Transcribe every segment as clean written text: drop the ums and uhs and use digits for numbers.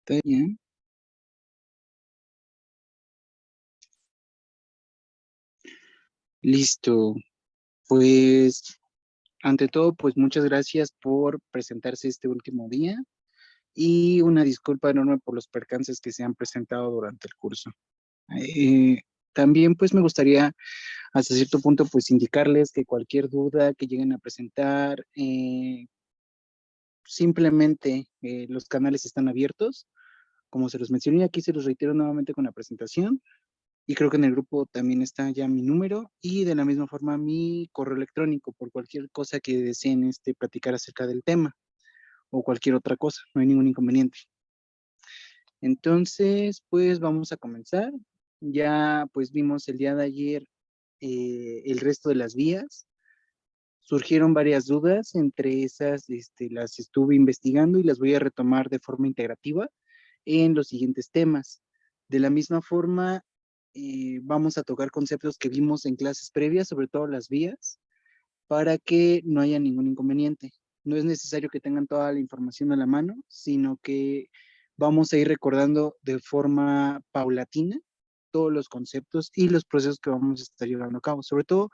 Está bien. Listo. Pues, ante todo, pues muchas gracias por presentarse este último día y una disculpa enorme por los percances que se han presentado durante el curso. Eh, También, pues me gustaría hasta cierto punto, pues indicarles que cualquier duda que lleguen a presentar, simplemente los canales están abiertos. Como se los mencioné, aquí se los reitero nuevamente con la presentación. Y creo que en el grupo también está ya mi número y de la misma forma mi correo electrónico por cualquier cosa que deseen platicar acerca del tema o cualquier otra cosa, no hay ningún inconveniente. Entonces, pues vamos a comenzar. Ya pues vimos el día de ayer el resto de las vías. Surgieron varias dudas, entre esas las estuve investigando y las voy a retomar de forma integrativa en los siguientes temas. De la misma forma, vamos a tocar conceptos que vimos en clases previas, sobre todo las vías, para que no haya ningún inconveniente. No es necesario que tengan toda la información a la mano, sino que vamos a ir recordando de forma paulatina todos los conceptos y los procesos que vamos a estar llevando a cabo, sobre todo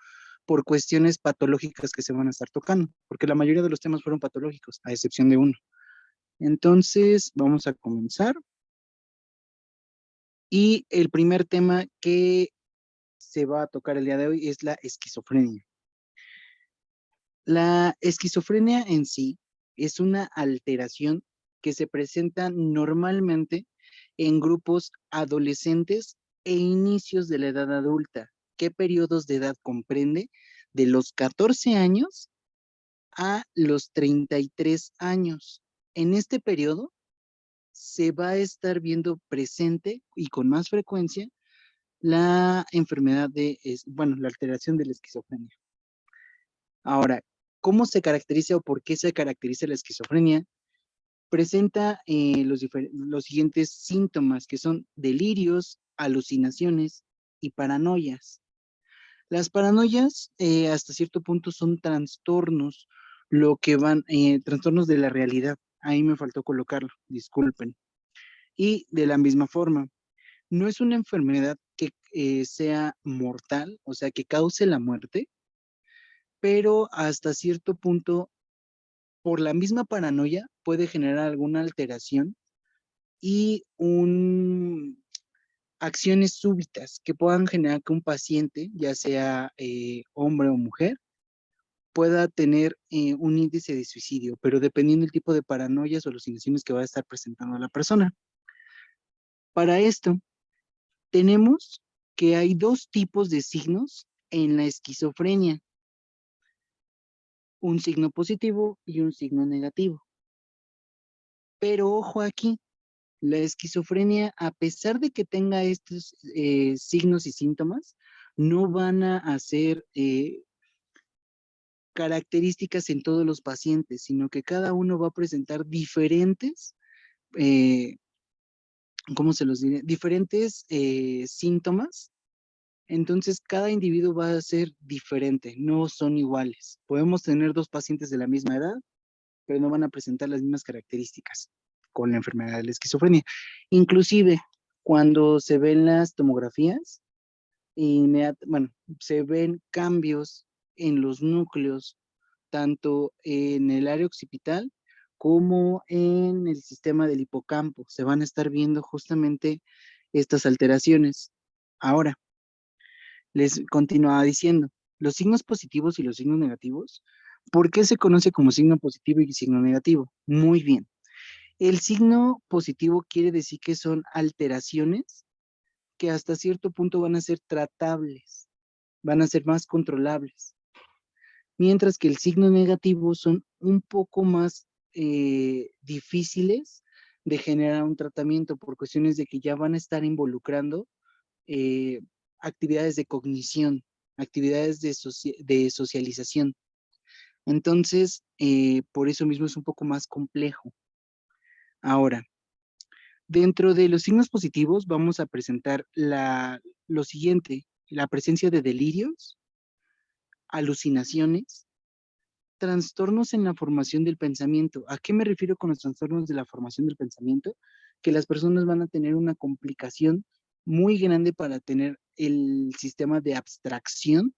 por cuestiones patológicas que se van a estar tocando, porque la mayoría de los temas fueron patológicos, a excepción de uno. Entonces, vamos a comenzar. Y el primer tema que se va a tocar el día de hoy es la esquizofrenia. La esquizofrenia en sí es una alteración que se presenta normalmente en grupos adolescentes e inicios de la edad adulta. ¿Qué periodos de edad comprende? De los 14 años a los 33 años. En este periodo se va a estar viendo presente y con más frecuencia la enfermedad bueno, la alteración de la esquizofrenia. Ahora, ¿cómo se caracteriza o por qué se caracteriza la esquizofrenia? Presenta los siguientes síntomas, que son delirios, alucinaciones y paranoias. Las paranoias, hasta cierto punto, son trastornos, trastornos de la realidad. Ahí me faltó colocarlo, disculpen. Y de la misma forma, no es una enfermedad que sea mortal, o sea, que cause la muerte, pero hasta cierto punto, por la misma paranoia, puede generar alguna alteración y acciones súbitas que puedan generar que un paciente, ya sea hombre o mujer, pueda tener un índice de suicidio, pero dependiendo del tipo de paranoias o alucinaciones que va a estar presentando la persona. Para esto, tenemos que hay dos tipos de signos en la esquizofrenia, un signo positivo y un signo negativo. Pero ojo aquí, la esquizofrenia, a pesar de que tenga estos signos y síntomas, no van a hacer características en todos los pacientes, sino que cada uno va a presentar diferentes, eh, ¿cómo se los diré? Diferentes síntomas. Entonces, cada individuo va a ser diferente, no son iguales. Podemos tener dos pacientes de la misma edad, pero no van a presentar las mismas características con la enfermedad de la esquizofrenia. Inclusive, cuando se ven las tomografías, bueno, se ven cambios en los núcleos, tanto en el área occipital como en el sistema del hipocampo. Se van a estar viendo justamente estas alteraciones. Ahora, les continuaba diciendo, los signos positivos y los signos negativos, ¿por qué se conoce como signo positivo y signo negativo? Muy bien. El signo positivo quiere decir que son alteraciones que hasta cierto punto van a ser tratables, van a ser más controlables, mientras que el signo negativo son un poco más difíciles de generar un tratamiento por cuestiones de que ya van a estar involucrando eh, actividades de cognición, actividades de socialización. Entonces, por eso mismo es un poco más complejo. Ahora, dentro de los signos positivos vamos a presentar lo siguiente, la presencia de delirios, alucinaciones, trastornos en la formación del pensamiento. ¿A qué me refiero con los trastornos de la formación del pensamiento? que las personas van a tener una complicación muy grande para tener el sistema de abstracción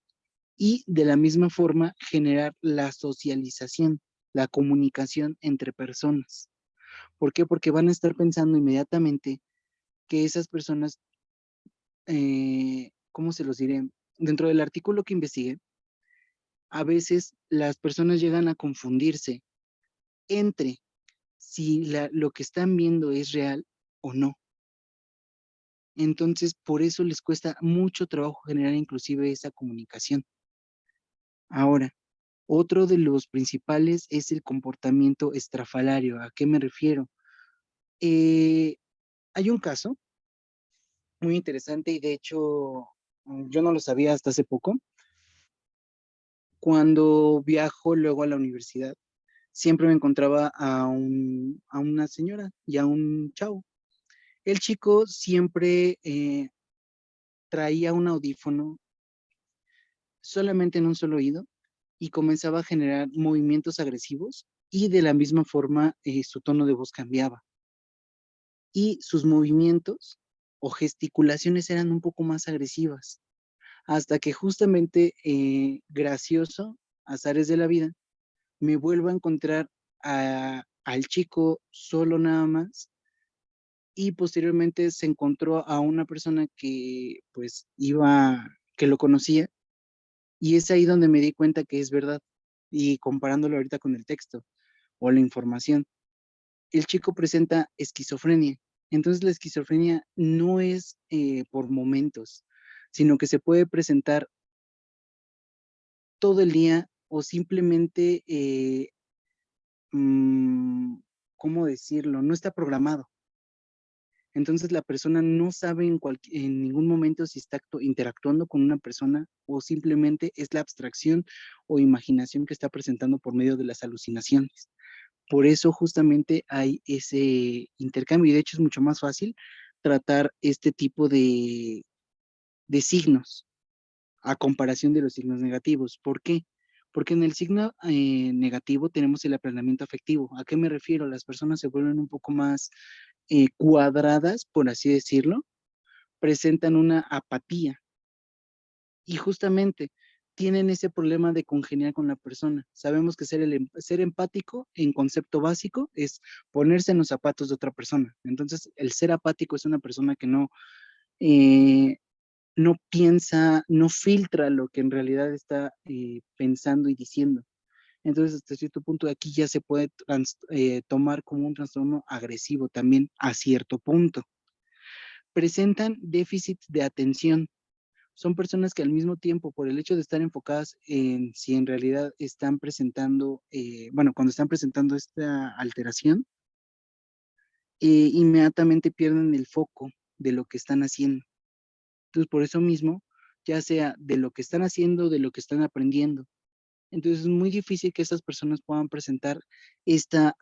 y de la misma forma generar la socialización, la comunicación entre personas. ¿Por qué? Porque van a estar pensando inmediatamente que esas personas, ¿cómo se los diré? Dentro del artículo que investigué, a veces las personas llegan a confundirse entre si lo que están viendo es real o no. Entonces, por eso les cuesta mucho trabajo generar inclusive esa comunicación. Ahora, otro de los principales es el comportamiento estrafalario. ¿A qué me refiero? Eh, Hay un caso muy interesante y de hecho yo no lo sabía hasta hace poco. Cuando viajo luego a la universidad, siempre me encontraba a una señora y a un chavo. El chico siempre traía un audífono solamente en un solo oído y comenzaba a generar movimientos agresivos y de la misma forma su tono de voz cambiaba. Y sus movimientos o gesticulaciones eran un poco más agresivas, hasta que justamente, gracioso, azares de la vida, me vuelvo a encontrar al chico solo nada más y posteriormente se encontró a una persona que pues que lo conocía y es ahí donde me di cuenta que es verdad y comparándolo ahorita con el texto o la información. El chico presenta esquizofrenia. Entonces la esquizofrenia no es por momentos, sino que se puede presentar todo el día o simplemente, mm, ¿cómo decirlo? No está programado. Entonces la persona no sabe en ningún momento si está interactuando con una persona o simplemente es la abstracción o imaginación que está presentando por medio de las alucinaciones. Por eso justamente hay ese intercambio y de hecho es mucho más fácil tratar este tipo de signos a comparación de los signos negativos. ¿Por qué? Porque en el signo negativo tenemos el aplanamiento afectivo. ¿A qué me refiero? Las personas se vuelven un poco más cuadradas, por así decirlo, presentan una apatía y justamente tienen ese problema de congeniar con la persona. Sabemos que ser empático en concepto básico es ponerse en los zapatos de otra persona. Entonces, el ser apático es una persona que eh, no piensa, no filtra lo que en realidad está pensando y diciendo. Entonces, hasta cierto punto, aquí ya se puede tomar como un trastorno agresivo también a cierto punto. Presentan déficit de atención. Son personas que al mismo tiempo, por el hecho de estar enfocadas en si en realidad están presentando, bueno, cuando están presentando esta alteración, inmediatamente pierden el foco de lo que están haciendo. Entonces, por eso mismo, ya sea de lo que están haciendo, de lo que están aprendiendo. Entonces, es muy difícil que estas personas puedan presentar esta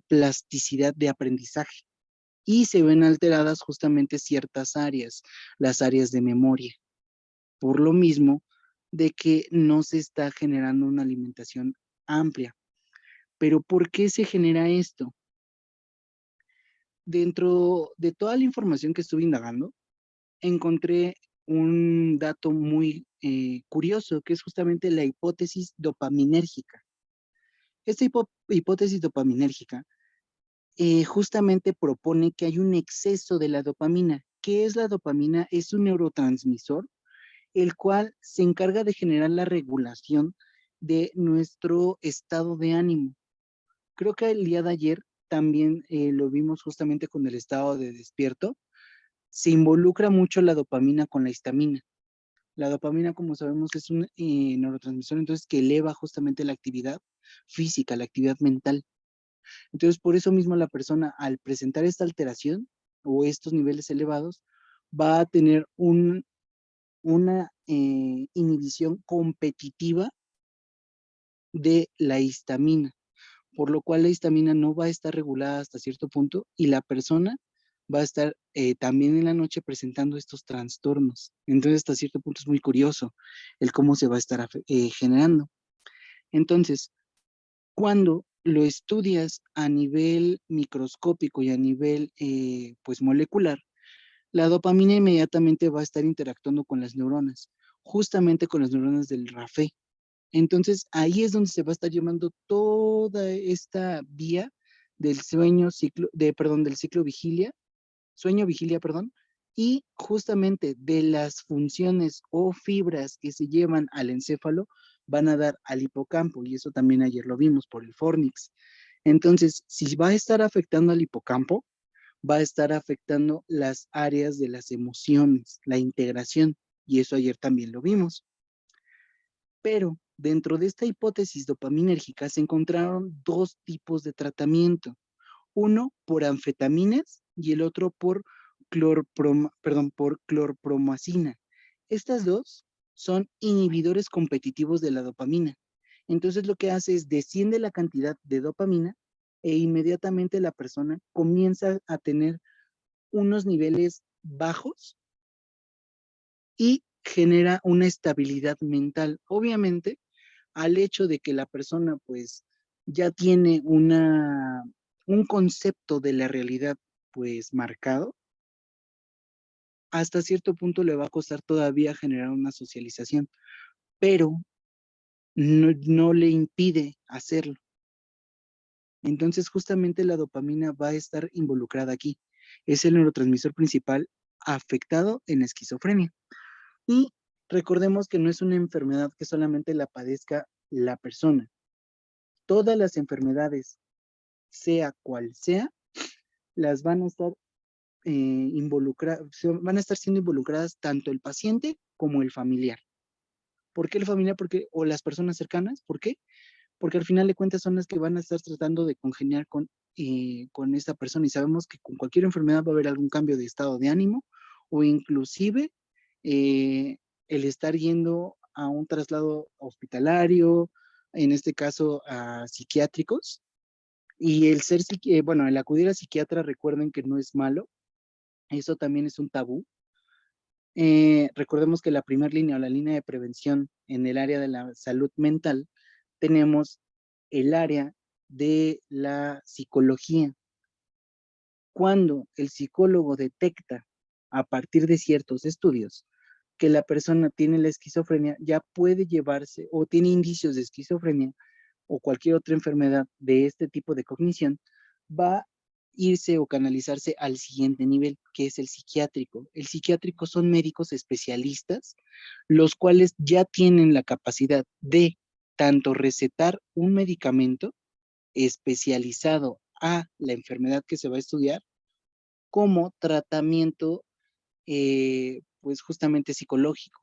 plasticidad de aprendizaje y se ven alteradas justamente ciertas áreas, las áreas de memoria. Por lo mismo de que no se está generando una alimentación amplia. Pero ¿por qué se genera esto? Dentro de toda la información que estuve indagando, encontré un dato muy curioso, que es justamente la hipótesis dopaminérgica. Esta hipótesis dopaminérgica justamente propone que hay un exceso de la dopamina. ¿Qué es la dopamina? Es un neurotransmisor el cual se encarga de generar la regulación de nuestro estado de ánimo. Creo que el día de ayer también lo vimos justamente con el estado de despierto. Se involucra mucho la dopamina con la histamina. La dopamina, como sabemos, es un neurotransmisor entonces que eleva justamente la actividad física, la actividad mental. Entonces, por eso mismo la persona al presentar esta alteración o estos niveles elevados va a tener una inhibición competitiva de la histamina, por lo cual la histamina no va a estar regulada hasta cierto punto y la persona va a estar también en la noche presentando estos trastornos. Entonces, hasta cierto punto es muy curioso el cómo se va a estar generando. Entonces, ¿cuándo lo estudias a nivel microscópico y a nivel pues molecular, la dopamina inmediatamente va a estar interactuando con las neuronas, justamente con las neuronas del RAFE. Entonces, ahí es donde se va a estar llamando toda esta vía del del ciclo vigilia, sueño vigilia, perdón, y justamente de las funciones o fibras que se llevan al encéfalo van a dar al hipocampo, y eso también ayer lo vimos por el Fornix. Entonces, si va a estar afectando al hipocampo, va a estar afectando las áreas de las emociones, la integración, y eso ayer también lo vimos. Pero dentro de esta hipótesis dopaminérgica se encontraron dos tipos de tratamiento, uno por anfetaminas y el otro por por clorpromazina. Estas dos son inhibidores competitivos de la dopamina. Entonces lo que hace es desciende la cantidad de dopamina e inmediatamente la persona comienza a tener unos niveles bajos y genera una estabilidad mental. Obviamente, al hecho de que la persona pues ya tiene un concepto de la realidad pues marcado, hasta cierto punto le va a costar todavía generar una socialización, pero no le impide hacerlo. Entonces justamente la dopamina va a estar involucrada aquí. Es el neurotransmisor principal afectado en esquizofrenia. Y recordemos que no es una enfermedad que solamente la padezca la persona. Todas las enfermedades, sea cual sea, las van a estar van a estar siendo involucradas tanto el paciente como el familiar. ¿Por qué el familiar? O las personas cercanas. ¿Por qué? Porque al final de cuentas son las que van a estar tratando de congeniar con esta persona y sabemos que con cualquier enfermedad va a haber algún cambio de estado de ánimo o inclusive eh, el estar yendo a un traslado hospitalario, en este caso a psiquiátricos, y bueno, el acudir a psiquiatra, recuerden que no es malo, eso también es un tabú. Recordemos que la primera línea o la línea de prevención en el área de la salud mental, tenemos el área de la psicología. Cuando el psicólogo detecta a partir de ciertos estudios que la persona tiene la esquizofrenia, ya puede llevarse o tiene indicios de esquizofrenia o cualquier otra enfermedad de este tipo de cognición, va a irse o canalizarse al siguiente nivel, que es el psiquiátrico. El psiquiátrico son médicos especialistas, los cuales ya tienen la capacidad de tanto recetar un medicamento especializado a la enfermedad que se va a estudiar, como tratamiento, pues justamente psicológico.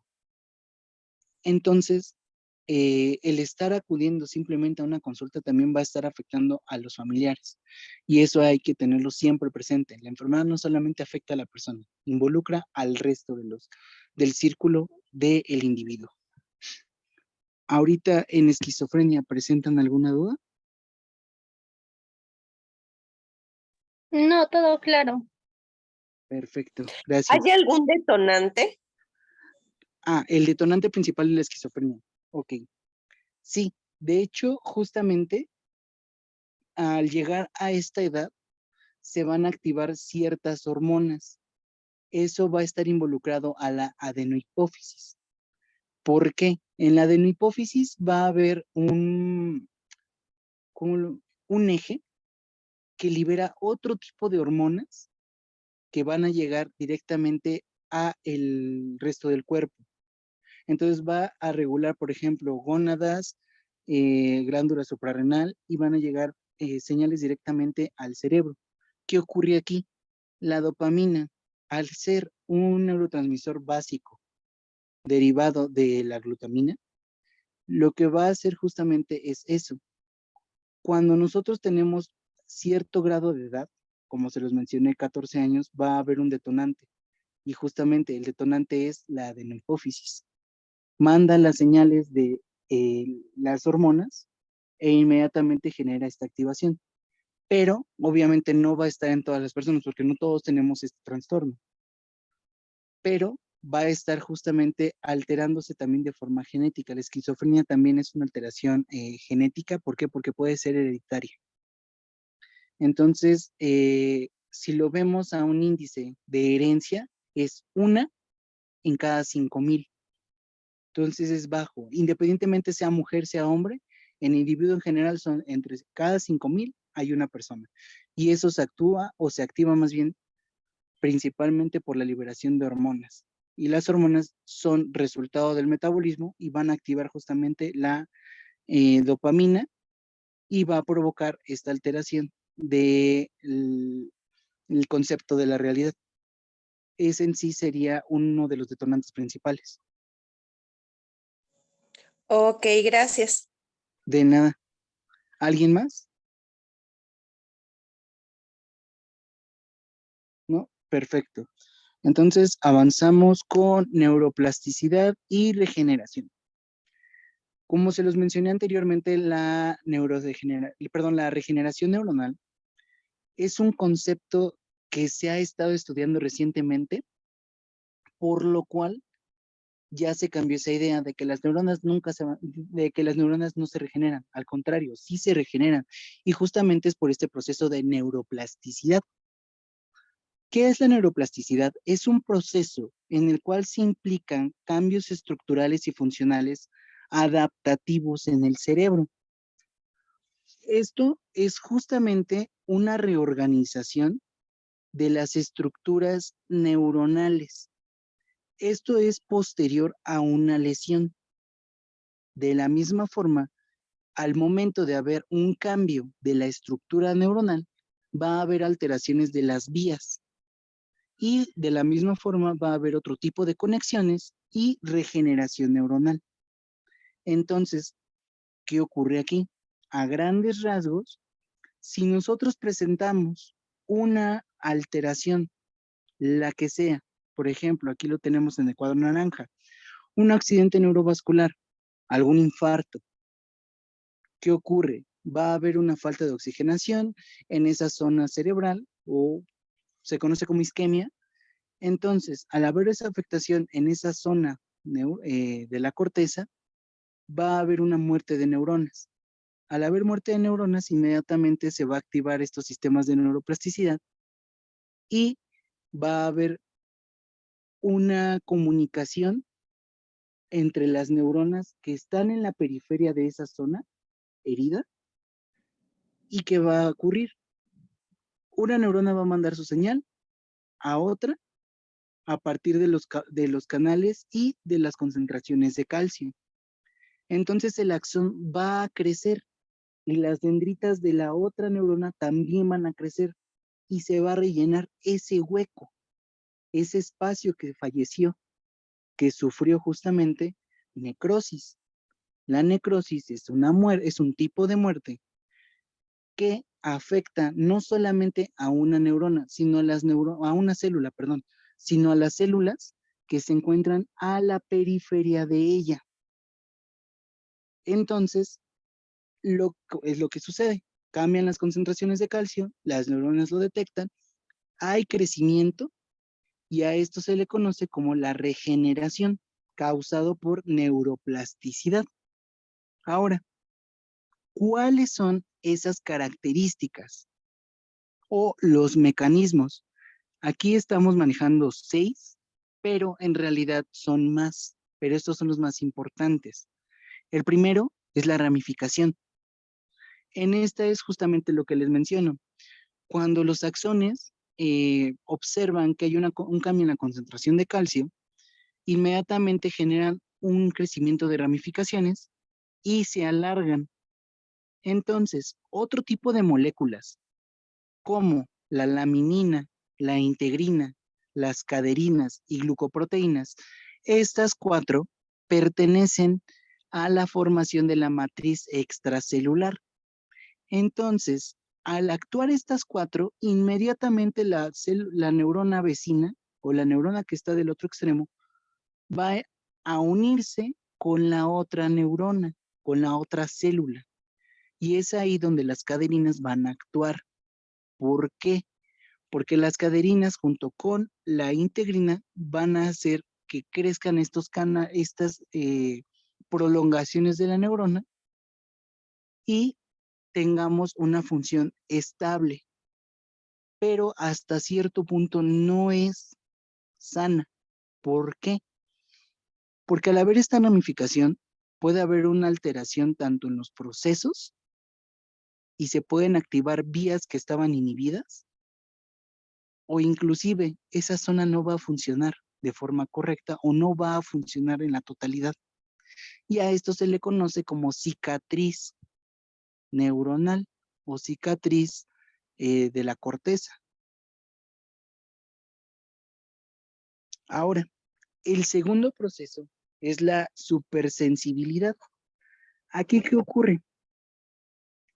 Entonces, el estar acudiendo simplemente a una consulta también va a estar afectando a los familiares. Y eso hay que tenerlo siempre presente. La enfermedad no solamente afecta a la persona, involucra al resto del círculo del individuo. Ahorita en esquizofrenia, ¿presentan alguna duda? No, todo claro. Perfecto, ¿Hay gracias. algún detonante? El detonante principal de la esquizofrenia. Ok. Sí, de hecho, justamente al llegar a esta edad, se van a activar ciertas hormonas. Eso va a estar involucrado a la adenohipófisis. ¿Por qué? En la adenohipófisis va a haber un eje que libera otro tipo de hormonas que van a llegar directamente a el resto del cuerpo. Entonces va a regular, por ejemplo, gónadas, glándula suprarrenal y van a llegar señales directamente al cerebro. ¿Qué ocurre aquí? La dopamina, al ser un neurotransmisor básico derivado de la glutamina, lo que va a hacer justamente es eso. Cuando nosotros tenemos cierto grado de edad, como se los mencioné, 14 años, va a haber un detonante. Y justamente el detonante es la adenohipófisis. Manda las señales de las hormonas e inmediatamente genera esta activación. Pero obviamente no va a estar en todas las personas porque no todos tenemos este trastorno. Pero va a estar justamente alterándose también de forma genética. La esquizofrenia también es una alteración genética. ¿Por qué? Porque puede ser hereditaria. Entonces, si lo vemos a un índice de herencia, es 1 en cada 5,000. Entonces es bajo. Independientemente sea mujer, sea hombre, en individuo en general son entre cada 5,000 hay una persona. Y eso se actúa o se activa más bien principalmente por la liberación de hormonas. Y las hormonas son resultado del metabolismo y van a activar justamente la dopamina y va a provocar esta alteración del el concepto de la realidad. Ese en sí sería uno de los detonantes principales. Ok, gracias. De nada. ¿Alguien más? ¿No? Perfecto. Entonces avanzamos con neuroplasticidad y regeneración. Como se los mencioné anteriormente, la regeneración neuronal es un concepto que se ha estado estudiando recientemente, por lo cual ya se cambió esa idea de que las neuronas de que las neuronas no se regeneran, al contrario, sí se regeneran, y justamente es por este proceso de neuroplasticidad. ¿Qué es la neuroplasticidad? Es un proceso en el cual se implican cambios estructurales y funcionales adaptativos en el cerebro. Esto es justamente una reorganización de las estructuras neuronales. Esto es posterior a una lesión. De la misma forma, al momento de haber un cambio de la estructura neuronal, va a haber alteraciones de las vías. Y de la misma forma va a haber otro tipo de conexiones y regeneración neuronal. Entonces, ¿qué ocurre aquí? A grandes rasgos, si nosotros presentamos una alteración, la que sea, por ejemplo, aquí lo tenemos en el cuadro naranja, un accidente neurovascular, algún infarto, ¿qué ocurre? Va a haber una falta de oxigenación en esa zona cerebral o se conoce como isquemia. Entonces, al haber esa afectación en esa zona de la corteza, va a haber una muerte de neuronas. Al haber muerte de neuronas, inmediatamente se va a activar estos sistemas de neuroplasticidad y va a haber una comunicación entre las neuronas que están en la periferia de esa zona herida. ¿Y qué va a ocurrir? Una neurona va a mandar su señal a otra a partir de los canales y de las concentraciones de calcio. Entonces el axón va a crecer y las dendritas de la otra neurona también van a crecer y se va a rellenar ese hueco, ese espacio que falleció, que sufrió justamente necrosis. La necrosis es es un tipo de muerte que afecta no solamente a una neurona, sino a una célula, perdón, sino a las células que se encuentran a la periferia de ella. Entonces, es lo que sucede. Cambian las concentraciones de calcio, las neuronas lo detectan, hay crecimiento y a esto se le conoce como la regeneración causado por neuroplasticidad. Ahora, ¿cuáles son esas características o los mecanismos? Aquí estamos manejando 6, pero en realidad son más, pero estos son los más importantes. El primero es la ramificación. En esta es justamente lo que les menciono. Cuando los axones observan que hay un cambio en la concentración de calcio, inmediatamente generan un crecimiento de ramificaciones y se alargan. Entonces, otro tipo de moléculas, como la laminina, la integrina, las caderinas y glucoproteínas, estas 4 pertenecen a la formación de la matriz extracelular. Entonces, al actuar estas 4, inmediatamente la neurona vecina o la neurona que está del otro extremo va a unirse con la otra neurona, con la otra célula. Y es ahí donde las caderinas van a actuar. ¿Por qué? Porque las caderinas junto con la integrina van a hacer que crezcan estas prolongaciones de la neurona y tengamos una función estable, pero hasta cierto punto no es sana. ¿Por qué? Porque al haber esta ramificación, puede haber una alteración tanto en los procesos y se pueden activar vías que estaban inhibidas, o inclusive esa zona no va a funcionar de forma correcta o no va a funcionar en la totalidad. Y a esto se le conoce como cicatriz neuronal o cicatriz de la corteza. Ahora, el segundo proceso es la supersensibilidad. ¿Aquí qué ocurre?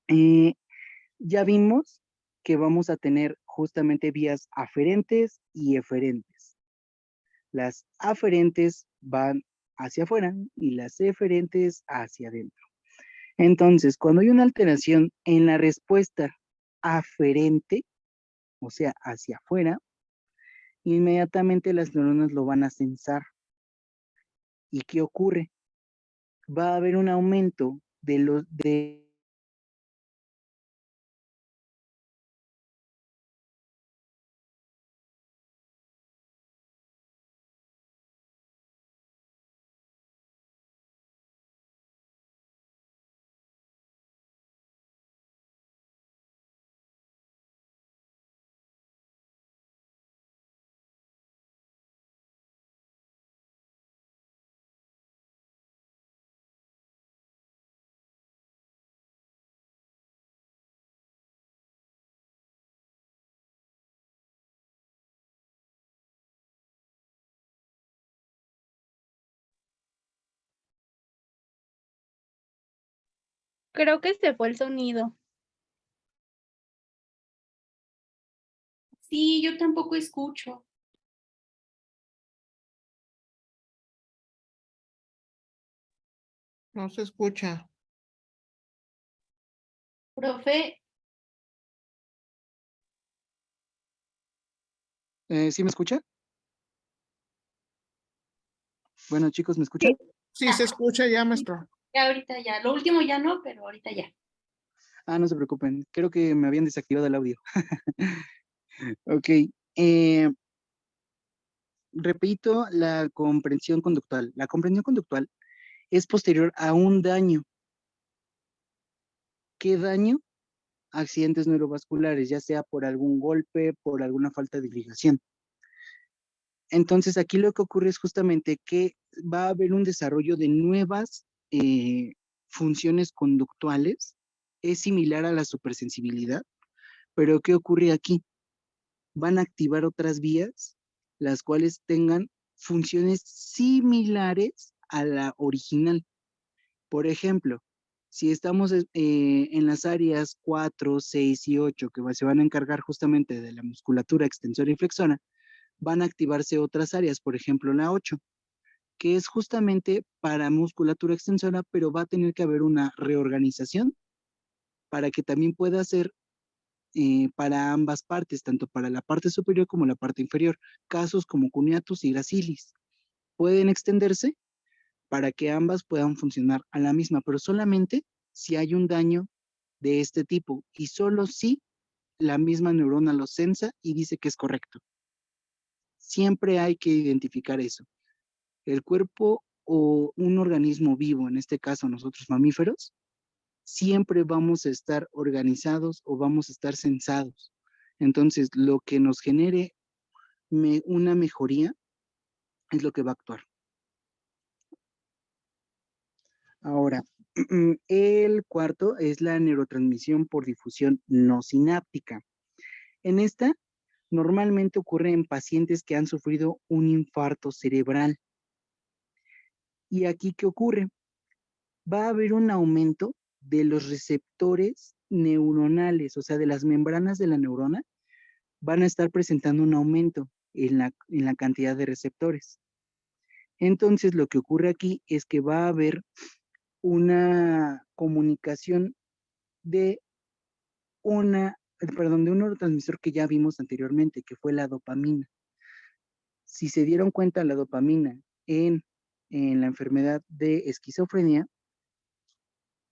Ya vimos que vamos a tener justamente vías aferentes y eferentes. Las aferentes van hacia afuera y las eferentes hacia adentro. Entonces, cuando hay una alteración en la respuesta aferente, o sea, hacia afuera, inmediatamente las neuronas lo van a sensar. ¿Y qué ocurre? Va a haber un aumento de Creo que se fue el sonido. Sí, yo tampoco escucho. No se escucha. Profe, ¿sí me escucha? Bueno, chicos, ¿me escuchan? Sí, se escucha ya, maestro. ya ahorita ya. Lo último ya no, pero ahorita ya. Ah, no se preocupen. Creo que me habían desactivado el audio. Ok. Repito la comprensión conductual. La comprensión conductual es posterior a un daño. ¿Qué daño? Accidentes neurovasculares, ya sea por algún golpe, por alguna falta de irrigación. Entonces, aquí lo que ocurre es justamente que va a haber un desarrollo de nuevas funciones conductuales. Es similar a la supersensibilidad, pero ¿qué ocurre aquí? Van a activar otras vías, las cuales tengan funciones similares a la original. Por ejemplo, si estamos en las áreas 4, 6 y 8, que se van a encargar justamente de la musculatura extensora y flexora, van a activarse otras áreas, por ejemplo, la 8, que es justamente para musculatura extensora, pero va a tener que haber una reorganización para que también pueda ser para ambas partes, tanto para la parte superior como la parte inferior. Casos como cuneatus y gracilis pueden extenderse para que ambas puedan funcionar a la misma, pero solamente si hay un daño de este tipo y solo si la misma neurona lo sensa y dice que es correcto. Siempre hay que identificar eso. El cuerpo o un organismo vivo, en este caso nosotros mamíferos, siempre vamos a estar organizados o vamos a estar sensados. Entonces, lo que nos genere una mejoría es lo que va a actuar. Ahora, el cuarto es la neurotransmisión por difusión no sináptica. En esta, normalmente ocurre en pacientes que han sufrido un infarto cerebral. ¿Y aquí qué ocurre? Va a haber un aumento de los receptores neuronales, o sea, de las membranas de la neurona, van a estar presentando un aumento en la cantidad de receptores. Entonces, lo que ocurre aquí es que va a haber una comunicación de de un neurotransmisor que ya vimos anteriormente, que fue la dopamina. Si se dieron cuenta, la dopamina en la enfermedad de esquizofrenia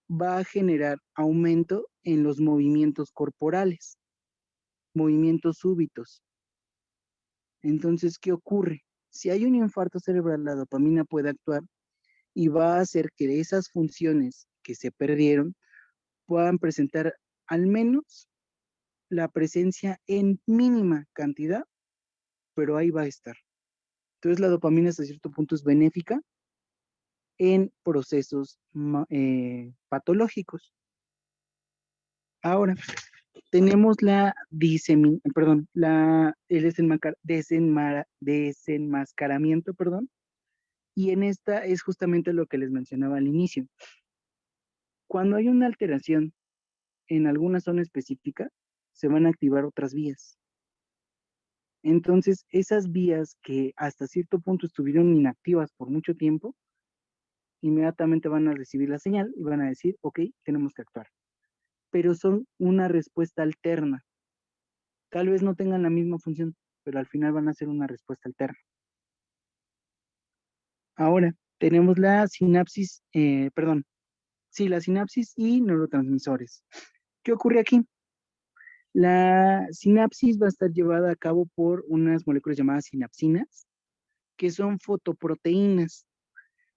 va a generar aumento en los movimientos corporales, movimientos súbitos. Entonces, ¿qué ocurre? Si hay un infarto cerebral, la dopamina puede actuar y va a hacer que esas funciones que se perdieron puedan presentar al menos la presencia en mínima cantidad, pero ahí va a estar. Entonces, la dopamina hasta cierto punto es benéfica en procesos patológicos. Ahora, tenemos el desenmascaramiento, perdón, y en esta es justamente lo que les mencionaba al inicio. Cuando hay una alteración en alguna zona específica, se van a activar otras vías. Entonces, esas vías que hasta cierto punto estuvieron inactivas por mucho tiempo, inmediatamente van a recibir la señal y van a decir, ok, tenemos que actuar. Pero son una respuesta alterna. Tal vez no tengan la misma función, pero al final van a ser una respuesta alterna. Ahora, tenemos la sinapsis, la sinapsis y neurotransmisores. ¿Qué ocurre aquí? La sinapsis va a estar llevada a cabo por unas moléculas llamadas sinapsinas, que son fotoproteínas,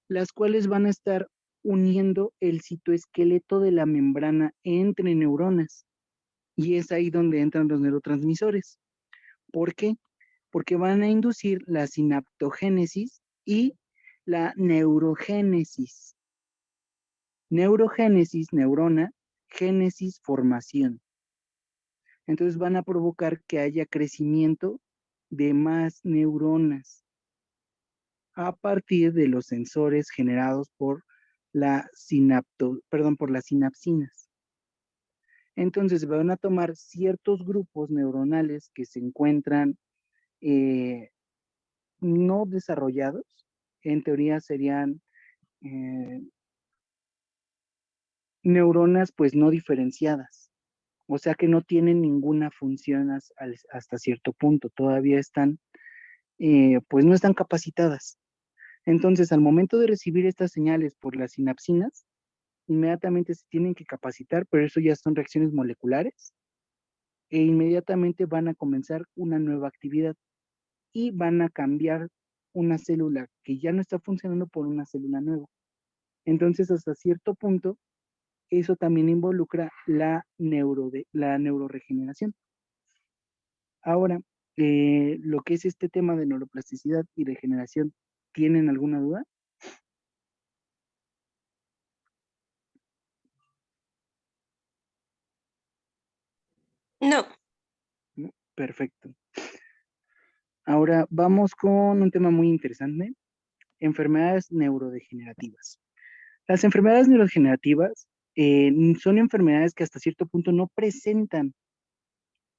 las cuales van a estar uniendo el citoesqueleto de la membrana entre neuronas. Y es ahí donde entran los neurotransmisores. ¿Por qué? Porque van a inducir la sinaptogénesis y la neurogénesis. Neurogénesis, neurona, génesis, formación. Entonces van a provocar que haya crecimiento de más neuronas a partir de los sensores generados por las sinapsinas. Entonces van a tomar ciertos grupos neuronales que se encuentran no desarrollados, en teoría serían neuronas pues no diferenciadas, o sea que no tienen ninguna función hasta cierto punto, todavía están, pues no están capacitadas. Entonces, al momento de recibir estas señales por las sinapsinas, inmediatamente se tienen que capacitar, pero eso ya son reacciones moleculares, e inmediatamente van a comenzar una nueva actividad y van a cambiar una célula que ya no está funcionando por una célula nueva. Entonces, hasta cierto punto, eso también involucra la neuroregeneración. Ahora, lo que es este tema de neuroplasticidad y regeneración, ¿tienen alguna duda? No. ¿No? Perfecto. Ahora vamos con un tema muy interesante, enfermedades neurodegenerativas. Las enfermedades neurodegenerativas son enfermedades que hasta cierto punto no presentan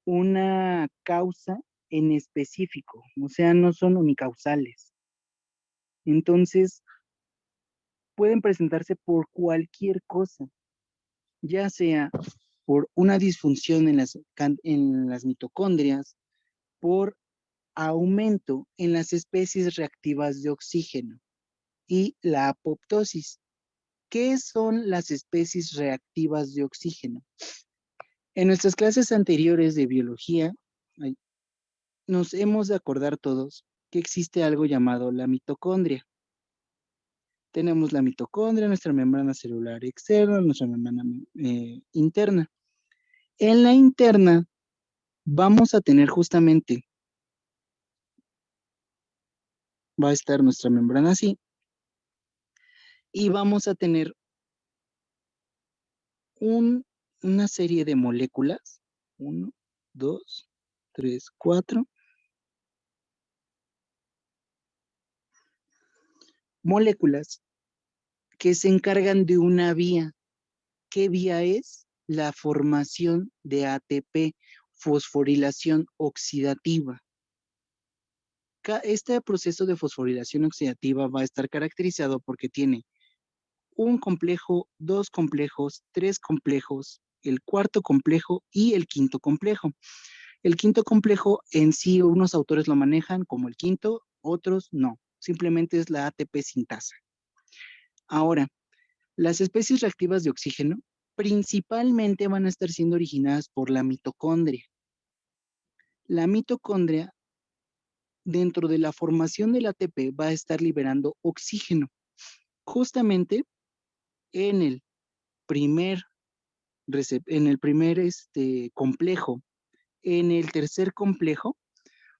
una causa en específico, o sea, no son unicausales. Entonces, pueden presentarse por cualquier cosa, ya sea por una disfunción en las mitocondrias, por aumento en las especies reactivas de oxígeno y la apoptosis. ¿Qué son las especies reactivas de oxígeno? En nuestras clases anteriores de biología, nos hemos de acordar todos que existe algo llamado la mitocondria. Tenemos la mitocondria, nuestra membrana celular externa, nuestra membrana interna. En la interna vamos a tener justamente, va a estar nuestra membrana así, y vamos a tener una serie de moléculas, 1, 2, 3, 4, moléculas que se encargan de una vía. ¿Qué vía es? La formación de ATP, fosforilación oxidativa. Este proceso de fosforilación oxidativa va a estar caracterizado porque tiene un complejo, dos complejos, tres complejos, el cuarto complejo y el quinto complejo. El quinto complejo en sí, unos autores lo manejan como el quinto, otros no. simplemente es la ATP sintasa. Ahora, las especies reactivas de oxígeno principalmente van a estar siendo originadas por la mitocondria. La mitocondria, dentro de la formación del ATP, va a estar liberando oxígeno. Justamente en el primer, complejo, en el tercer complejo,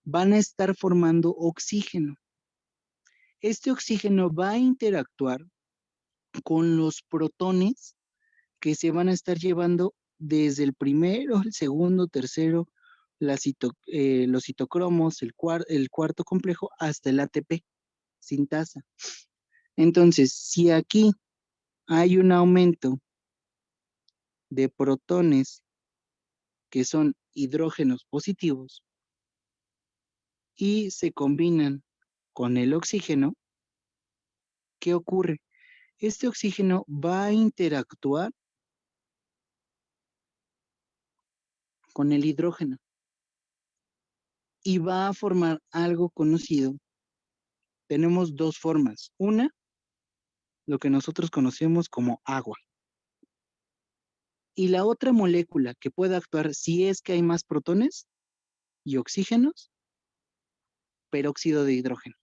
van a estar formando oxígeno. Este oxígeno va a interactuar con los protones que se van a estar llevando desde el primero, el segundo, tercero, los citocromos, el cuarto complejo, hasta el ATP, sintasa. Entonces, si aquí hay un aumento de protones que son hidrógenos positivos y se combinan con el oxígeno, ¿qué ocurre? Este oxígeno va a interactuar con el hidrógeno y va a formar algo conocido. Tenemos dos formas. Una, lo que nosotros conocemos como agua. Y la otra molécula que puede actuar si es que hay más protones y oxígenos, peróxido de hidrógeno.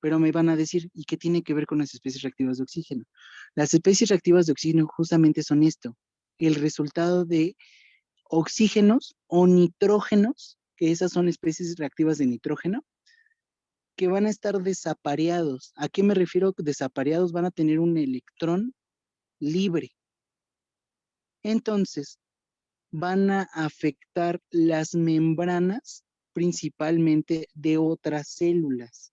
Pero me van a decir, ¿y qué tiene que ver con las especies reactivas de oxígeno? Las especies reactivas de oxígeno justamente son esto, el resultado de oxígenos o nitrógenos, que esas son especies reactivas de nitrógeno, que van a estar desapareados. ¿A qué me refiero? Desapareados, van a tener un electrón libre. Entonces, van a afectar las membranas, principalmente de otras células.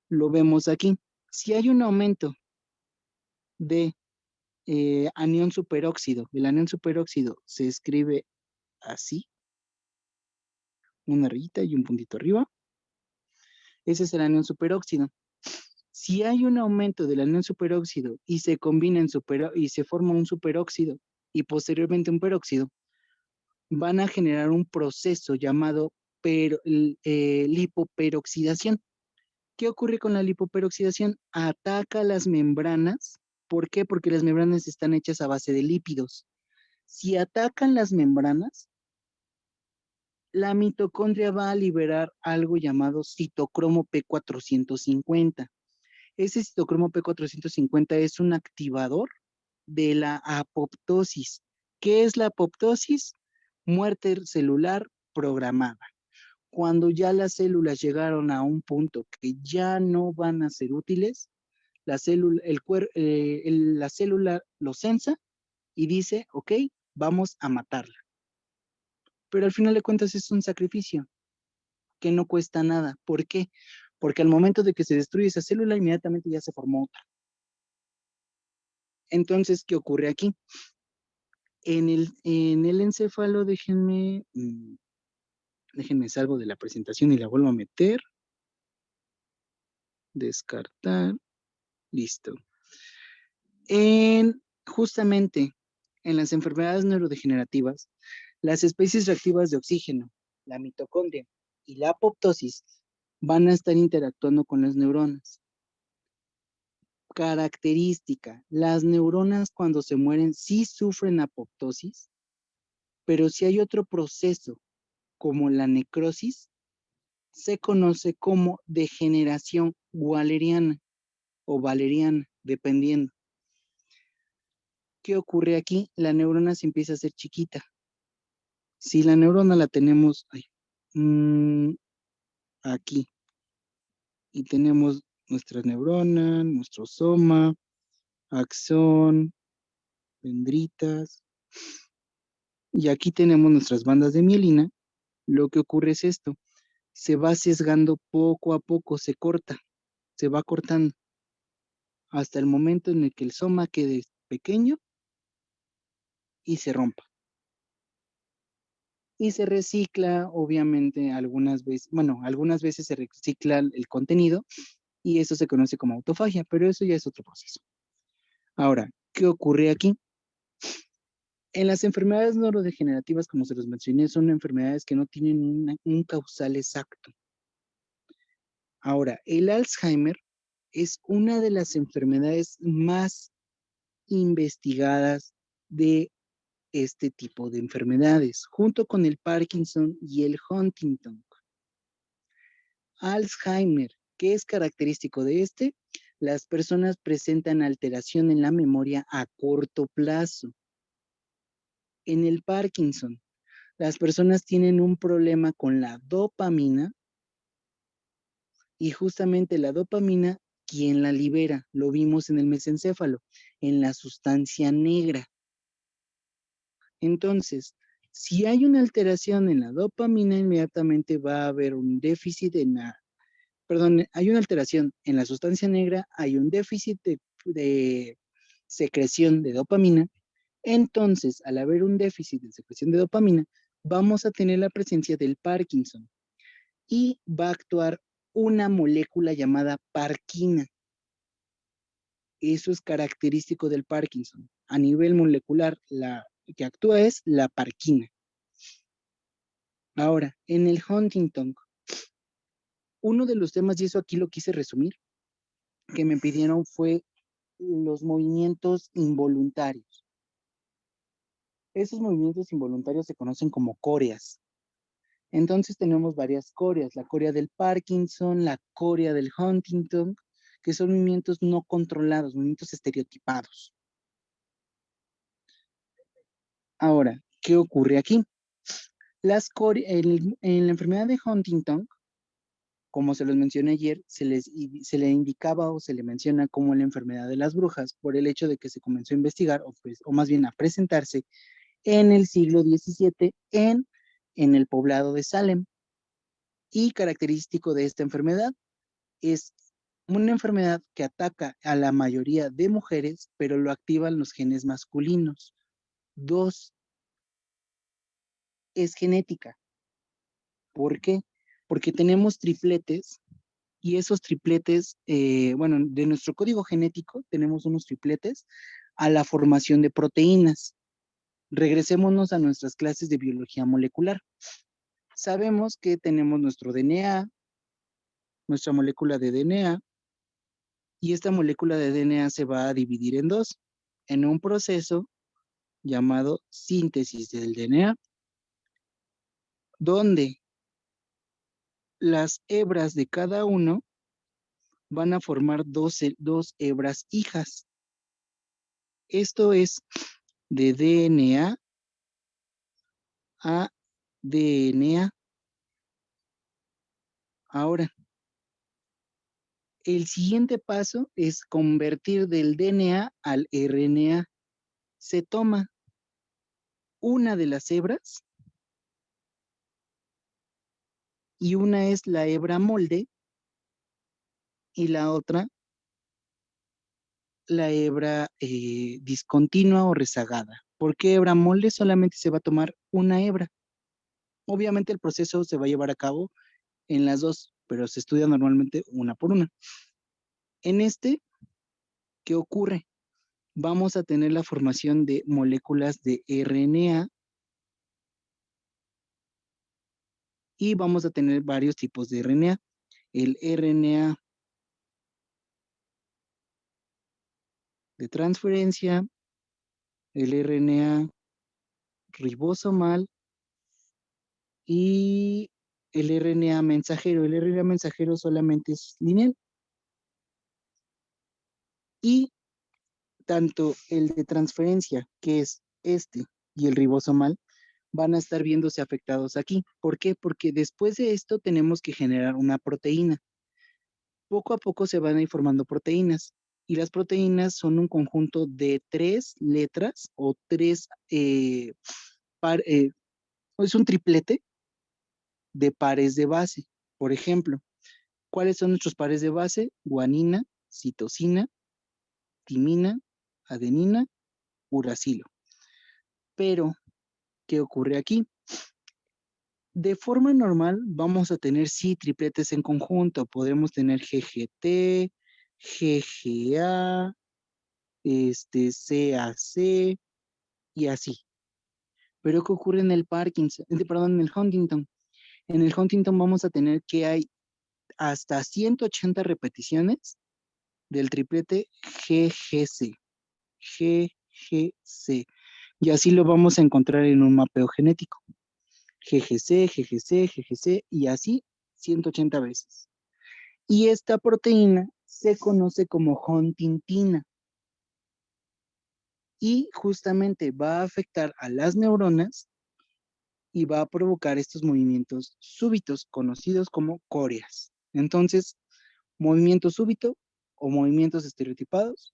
Lo vemos aquí. Si hay un aumento de anión superóxido, el anión superóxido se escribe así, una rayita y un puntito arriba. Ese es el anión superóxido. Si hay un aumento del anión superóxido y se combina y se forma un superóxido y posteriormente un peróxido, van a generar un proceso llamado lipoperoxidación. ¿Qué ocurre con la lipoperoxidación? Ataca las membranas. ¿Por qué? Porque las membranas están hechas a base de lípidos. Si atacan las membranas, la mitocondria va a liberar algo llamado citocromo P450. Ese citocromo P450 es un activador de la apoptosis. ¿Qué es la apoptosis? Muerte celular programada. Cuando ya las células llegaron a un punto que ya no van a ser útiles, la célula, la célula lo sensa y dice, ok, vamos a matarla. Pero al final de cuentas es un sacrificio que no cuesta nada. ¿Por qué? Porque al momento de que se destruye esa célula, inmediatamente ya se formó otra. Entonces, ¿qué ocurre aquí? En el encéfalo, déjenme salgo de la presentación y la vuelvo a meter. Descartar. Listo. Justamente en las enfermedades neurodegenerativas, las especies reactivas de oxígeno, la mitocondria y la apoptosis van a estar interactuando con las neuronas. Característica, las neuronas cuando se mueren sí sufren apoptosis, pero si hay otro proceso como la necrosis, se conoce como degeneración waleriana o valeriana, dependiendo. ¿Qué ocurre aquí? La neurona se empieza a hacer chiquita. Si la neurona la tenemos aquí y tenemos nuestra neurona, nuestro soma, axón, dendritas, y aquí tenemos nuestras bandas de mielina, lo que ocurre es esto, se va sesgando poco a poco, se corta, se va cortando, hasta el momento en el que el soma quede pequeño y se rompa. Y se recicla, obviamente, algunas veces se recicla el contenido y eso se conoce como autofagia, pero eso ya es otro proceso. Ahora, ¿qué ocurre aquí? En las enfermedades neurodegenerativas, como se los mencioné, son enfermedades que no tienen un causal exacto. Ahora, el Alzheimer es una de las enfermedades más investigadas de este tipo de enfermedades, junto con el Parkinson y el Huntington. Alzheimer, ¿qué es característico de este? Las personas presentan alteración en la memoria a corto plazo. En el Parkinson, las personas tienen un problema con la dopamina y justamente la dopamina, ¿quién la libera? Lo vimos en el mesencéfalo, en la sustancia negra. Entonces, si hay una alteración en la dopamina, inmediatamente va a haber un déficit hay una alteración en la sustancia negra, hay un déficit de secreción de dopamina. Entonces, al haber un déficit de secreción de dopamina, vamos a tener la presencia del Parkinson y va a actuar una molécula llamada parquina. Eso es característico del Parkinson. A nivel molecular, la que actúa es la parquina. Ahora, en el Huntington, uno de los temas, y eso aquí lo quise resumir, que me pidieron fue los movimientos involuntarios. Esos movimientos involuntarios se conocen como coreas. Entonces tenemos varias coreas, la corea del Parkinson, la corea del Huntington, que son movimientos no controlados, movimientos estereotipados. Ahora, ¿qué ocurre aquí? En la enfermedad de Huntington, como se los mencioné ayer, se le indicaba o se le menciona como la enfermedad de las brujas por el hecho de que se comenzó a investigar, o más bien a presentarse en el siglo XVII en el poblado de Salem. Y característico de esta enfermedad es una enfermedad que ataca a la mayoría de mujeres, pero lo activan los genes masculinos. 2, es genética. ¿Por qué? Porque tenemos tripletes y esos tripletes, bueno, de nuestro código genético tenemos unos tripletes a la formación de proteínas. Regresémonos a nuestras clases de biología molecular. Sabemos que tenemos nuestro DNA, nuestra molécula de DNA, y esta molécula de DNA se va a dividir en dos, en un proceso llamado síntesis del DNA, donde las hebras de cada uno van a formar dos hebras hijas. Esto es de DNA a DNA. Ahora, el siguiente paso es convertir del DNA al RNA. Se toma una de las hebras y una es la hebra molde y la otra la hebra discontinua o rezagada. ¿Por qué hebra molde? Solamente se va a tomar una hebra. Obviamente el proceso se va a llevar a cabo en las dos, pero se estudia normalmente una por una. En este, ¿qué ocurre? Vamos a tener la formación de moléculas de RNA y vamos a tener varios tipos de RNA. El RNA de transferencia, el RNA ribosomal y el RNA mensajero. El RNA mensajero solamente es lineal. Y tanto el de transferencia, que es este, y el ribosomal, van a estar viéndose afectados aquí. ¿Por qué? Porque después de esto tenemos que generar una proteína. Poco a poco se van a ir formando proteínas. Y las proteínas son un conjunto de 3 letras o 3, es un triplete de pares de base. Por ejemplo, ¿cuáles son nuestros pares de base? Guanina, citosina, timina, adenina, uracilo. Pero, ¿qué ocurre aquí? De forma normal vamos a tener sí tripletes en conjunto. Podemos tener GGT, GGA, CAC y así. Pero ¿qué ocurre en el Parkinson? Perdón, en el Huntington. En el Huntington vamos a tener que hay hasta 180 repeticiones del triplete GGC. GGC. Y así lo vamos a encontrar en un mapeo genético. GGC, GGC, GGC y así 180 veces. Y esta proteína se conoce como huntingtina. Y justamente va a afectar a las neuronas y va a provocar estos movimientos súbitos conocidos como coreas. Entonces, movimiento súbito o movimientos estereotipados,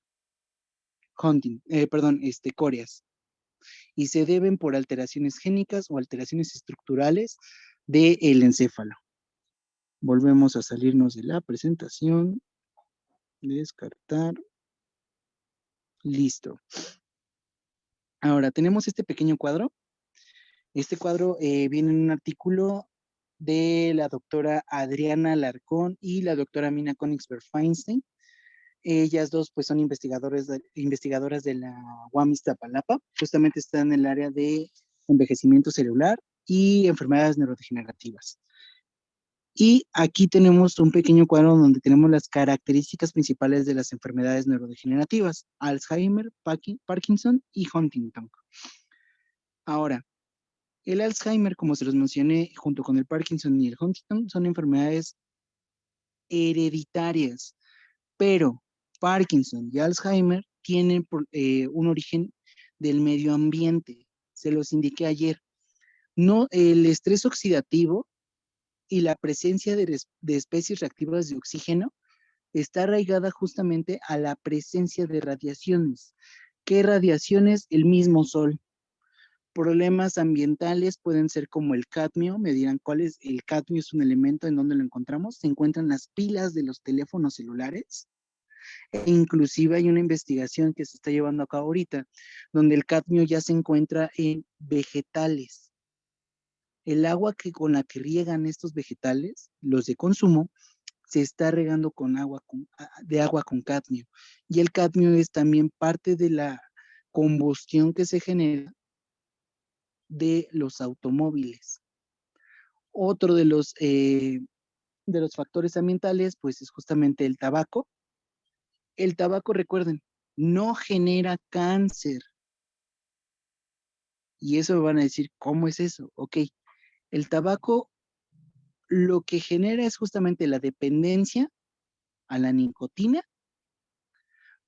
coreas. Y se deben por alteraciones génicas o alteraciones estructurales del encéfalo. Volvemos a salirnos de la presentación. Descartar. Listo. Ahora, tenemos este pequeño cuadro. Este cuadro viene en un artículo de la doctora Adriana Larcón y la doctora Mina Königsberg-Feinstein. Ellas dos pues son investigadoras de la UAM Iztapalapa. Justamente están en el área de envejecimiento celular y enfermedades neurodegenerativas. Y aquí tenemos un pequeño cuadro donde tenemos las características principales de las enfermedades neurodegenerativas: Alzheimer, Parkinson y Huntington. Ahora, el Alzheimer, como se los mencioné, junto con el Parkinson y el Huntington, son enfermedades hereditarias, pero Parkinson y Alzheimer tienen un origen del medio ambiente. Se los indiqué ayer. No, el estrés oxidativo y la presencia de especies reactivas de oxígeno está arraigada justamente a la presencia de radiaciones. ¿Qué radiaciones? El mismo sol. Problemas ambientales pueden ser como el cadmio. Me dirán cuál es. El cadmio es un elemento en donde lo encontramos. Se encuentran las pilas de los teléfonos celulares. E inclusive hay una investigación que se está llevando a cabo ahorita, donde el cadmio ya se encuentra en vegetales. El agua con la que riegan estos vegetales, los de consumo, se está regando con agua con cadmio. Y el cadmio es también parte de la combustión que se genera de los automóviles. Otro de los factores ambientales, pues es justamente el tabaco. El tabaco, recuerden, no genera cáncer. Y eso me van a decir, ¿cómo es eso? Ok, el tabaco lo que genera es justamente la dependencia a la nicotina,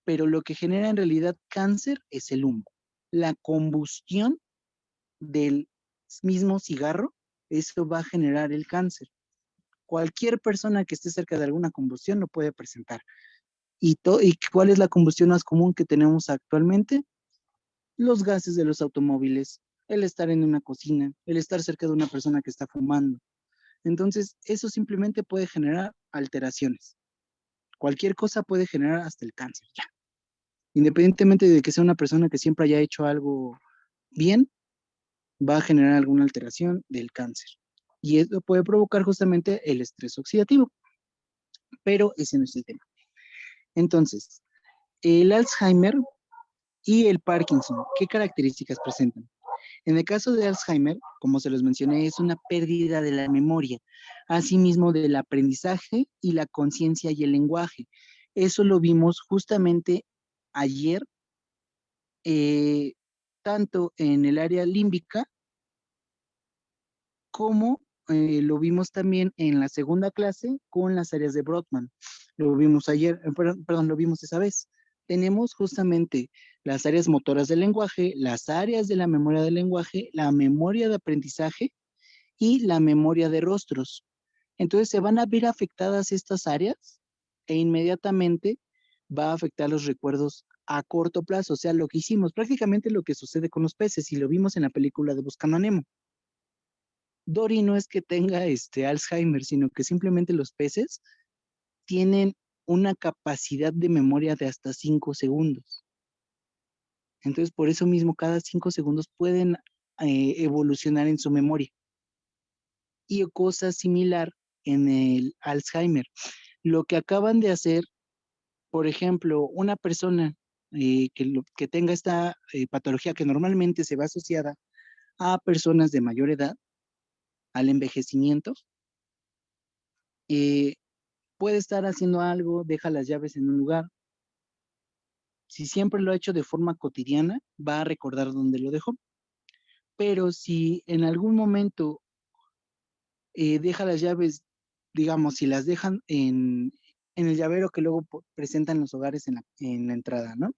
pero lo que genera en realidad cáncer es el humo. La combustión del mismo cigarro, eso va a generar el cáncer. Cualquier persona que esté cerca de alguna combustión lo puede presentar. ¿Y cuál es la combustión más común que tenemos actualmente? Los gases de los automóviles, el estar en una cocina, el estar cerca de una persona que está fumando. Entonces, eso simplemente puede generar alteraciones. Cualquier cosa puede generar hasta el cáncer, ya. Independientemente de que sea una persona que siempre haya hecho algo bien, va a generar alguna alteración del cáncer. Y eso puede provocar justamente el estrés oxidativo. Pero ese no es el tema. Entonces, el Alzheimer y el Parkinson, ¿qué características presentan? En el caso de Alzheimer, como se los mencioné, es una pérdida de la memoria, asimismo del aprendizaje y la conciencia y el lenguaje. Eso lo vimos justamente ayer, tanto en el área límbica como lo vimos también en la segunda clase con las áreas de Brodmann. Lo vimos ayer, perdón, lo vimos esa vez. Tenemos justamente las áreas motoras del lenguaje, las áreas de la memoria del lenguaje, la memoria de aprendizaje y la memoria de rostros. Entonces se van a ver afectadas estas áreas e inmediatamente va a afectar los recuerdos a corto plazo. O sea, lo que hicimos, prácticamente lo que sucede con los peces, y lo vimos en la película de Buscando a Nemo. Dory no es que tenga Alzheimer, sino que simplemente los peces tienen una capacidad de memoria de hasta 5 segundos. Entonces, por eso mismo, cada 5 segundos pueden evolucionar en su memoria. Y cosa similar en el Alzheimer. Lo que acaban de hacer, por ejemplo, una persona que tenga esta patología que normalmente se va asociada a personas de mayor edad, al envejecimiento, Puede estar haciendo algo, deja las llaves en un lugar. Si siempre lo ha hecho de forma cotidiana, va a recordar dónde lo dejó. Pero si en algún momento deja las llaves, digamos, si las dejan en el llavero que luego presentan los hogares en la entrada, ¿no?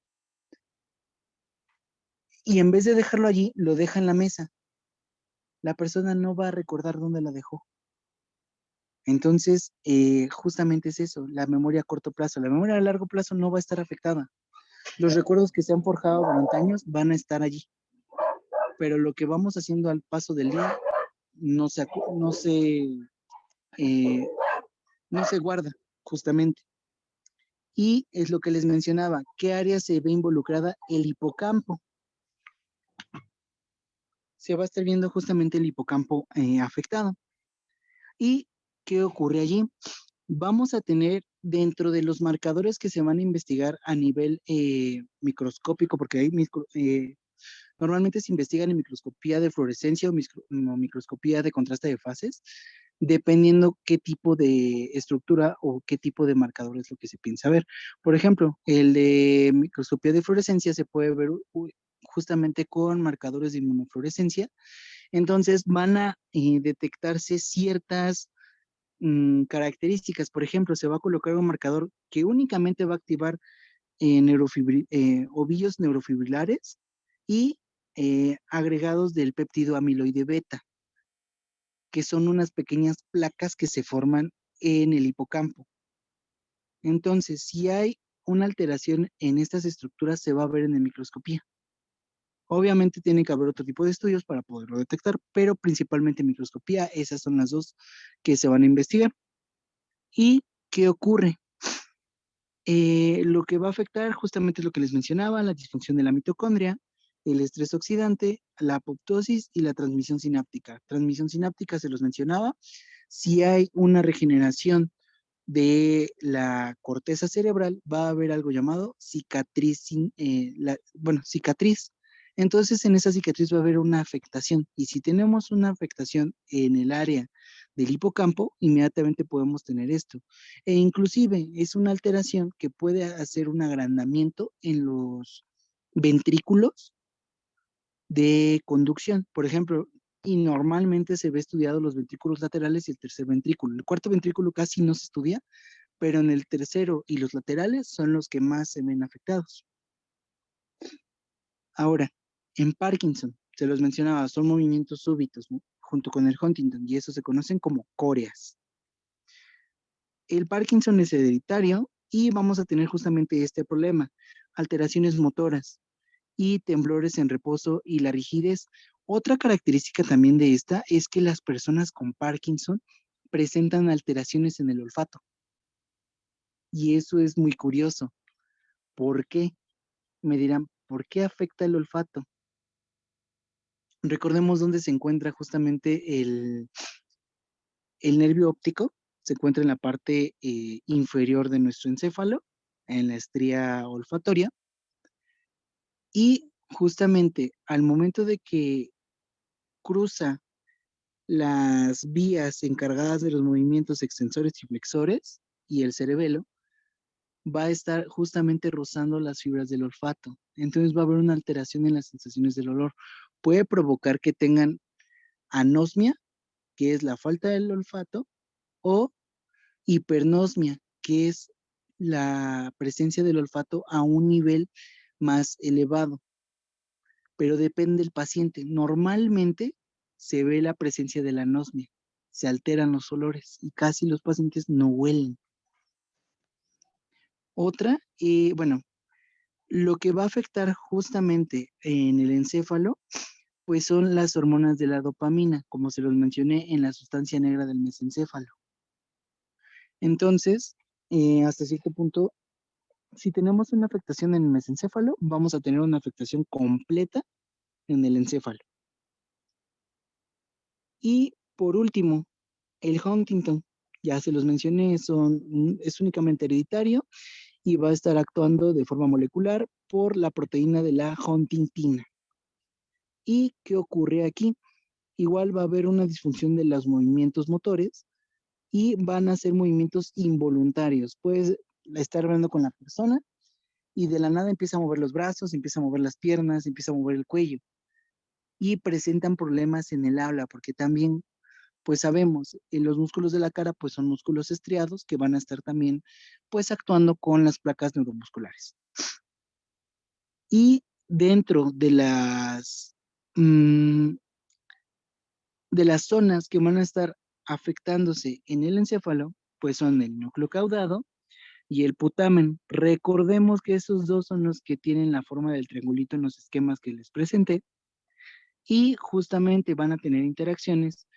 Y en vez de dejarlo allí, lo deja en la mesa. La persona no va a recordar dónde la dejó. Entonces, justamente es eso, la memoria a corto plazo. La memoria a largo plazo no va a estar afectada. Los recuerdos que se han forjado durante años van a estar allí. Pero lo que vamos haciendo al paso del día no se, eh, no se guarda, justamente. Y es lo que les mencionaba, ¿qué área se ve involucrada? El hipocampo. Se va a estar viendo justamente el hipocampo afectado. ¿Y qué ocurre allí? Vamos a tener dentro de los marcadores que se van a investigar a nivel microscópico, porque hay normalmente se investigan en microscopía de fluorescencia o microscopía de contraste de fases, dependiendo qué tipo de estructura o qué tipo de marcador es lo que se piensa ver. Por ejemplo, el de microscopía de fluorescencia se puede ver justamente con marcadores de inmunofluorescencia. Entonces van a detectarse ciertas características. Por ejemplo, se va a colocar un marcador que únicamente va a activar ovillos neurofibrilares y agregados del péptido amiloide beta, que son unas pequeñas placas que se forman en el hipocampo. Entonces, si hay una alteración en estas estructuras, se va a ver en la microscopía. Obviamente tiene que haber otro tipo de estudios para poderlo detectar, pero principalmente microscopía, esas son las dos que se van a investigar. ¿Y qué ocurre? Lo que va a afectar justamente es lo que les mencionaba, la disfunción de la mitocondria, el estrés oxidante, la apoptosis y la transmisión sináptica. Transmisión sináptica se los mencionaba. Si hay una regeneración de la corteza cerebral, va a haber algo llamado cicatriz, cicatriz. Entonces, en esa cicatriz va a haber una afectación. Y si tenemos una afectación en el área del hipocampo, inmediatamente podemos tener esto. E inclusive es una alteración que puede hacer un agrandamiento en los ventrículos de conducción. Por ejemplo, y normalmente se ve estudiado los ventrículos laterales y el tercer ventrículo. El cuarto ventrículo casi no se estudia, pero en el tercero y los laterales son los que más se ven afectados. Ahora, en Parkinson, se los mencionaba, son movimientos súbitos, ¿no? Junto con el Huntington, y eso se conocen como córeas. El Parkinson es hereditario y vamos a tener justamente este problema, alteraciones motoras y temblores en reposo y la rigidez. Otra característica también de esta es que las personas con Parkinson presentan alteraciones en el olfato. Y eso es muy curioso. ¿Por qué? Me dirán, ¿por qué afecta el olfato? Recordemos dónde se encuentra justamente el nervio óptico. Se encuentra en la parte inferior de nuestro encéfalo, en la estría olfatoria. Y justamente al momento de que cruza las vías encargadas de los movimientos extensores y flexores y el cerebelo, va a estar justamente rozando las fibras del olfato. Entonces va a haber una alteración en las sensaciones del olor. Puede provocar que tengan anosmia, que es la falta del olfato, o hipernosmia, que es la presencia del olfato a un nivel más elevado. Pero depende del paciente. Normalmente se ve la presencia de la anosmia, se alteran los olores y casi los pacientes no huelen. Otra, bueno, lo que va a afectar justamente en el encéfalo, pues son las hormonas de la dopamina, como se los mencioné en la sustancia negra del mesencéfalo. Entonces, hasta cierto punto, si tenemos una afectación en el mesencéfalo, vamos a tener una afectación completa en el encéfalo. Y por último, el Huntington, ya se los mencioné, es únicamente hereditario y va a estar actuando de forma molecular por la proteína de la huntingtina. ¿Y qué ocurre aquí? Igual va a haber una disfunción de los movimientos motores y van a hacer movimientos involuntarios. Puedes estar hablando con la persona y de la nada empieza a mover los brazos, empieza a mover las piernas, empieza a mover el cuello y presentan problemas en el habla porque también, pues sabemos, los músculos de la cara pues son músculos estriados que van a estar también pues actuando con las placas neuromusculares. Y dentro de las zonas que van a estar afectándose en el encéfalo, pues son el núcleo caudado y el putamen. Recordemos que esos dos son los que tienen la forma del triangulito en los esquemas que les presenté y justamente van a tener interacciones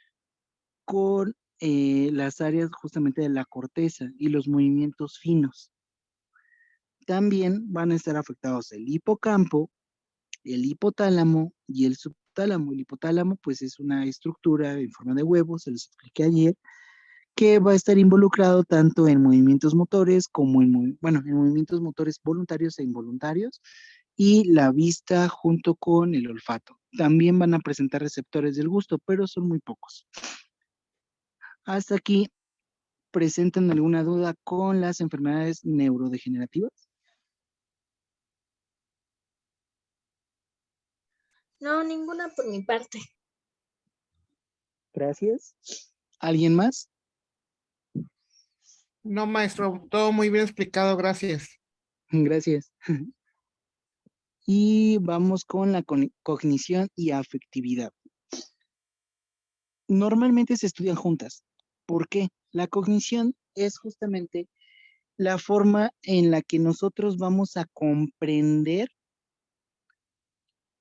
con las áreas justamente de la corteza y los movimientos finos. También van a estar afectados el hipocampo, el hipotálamo y el subtálamo. El hipotálamo pues es una estructura en forma de huevo, se los expliqué ayer, que va a estar involucrado tanto en movimientos motores como en movimientos motores voluntarios e involuntarios y la vista junto con el olfato. También van a presentar receptores del gusto, pero son muy pocos. Hasta aquí, ¿presentan alguna duda con las enfermedades neurodegenerativas? No, ninguna por mi parte. Gracias. ¿Alguien más? No, maestro, todo muy bien explicado, gracias. Gracias. Y vamos con la cognición y afectividad. Normalmente se estudian juntas. ¿Por qué? La cognición es justamente la forma en la que nosotros vamos a comprender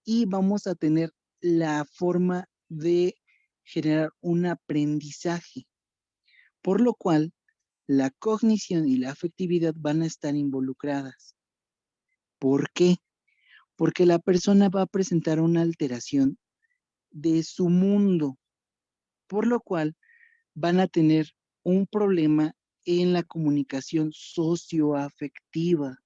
y vamos a tener la forma de generar un aprendizaje, por lo cual la cognición y la afectividad van a estar involucradas. ¿Por qué? Porque la persona va a presentar una alteración de su mundo, por lo cual van a tener un problema en la comunicación socioafectiva.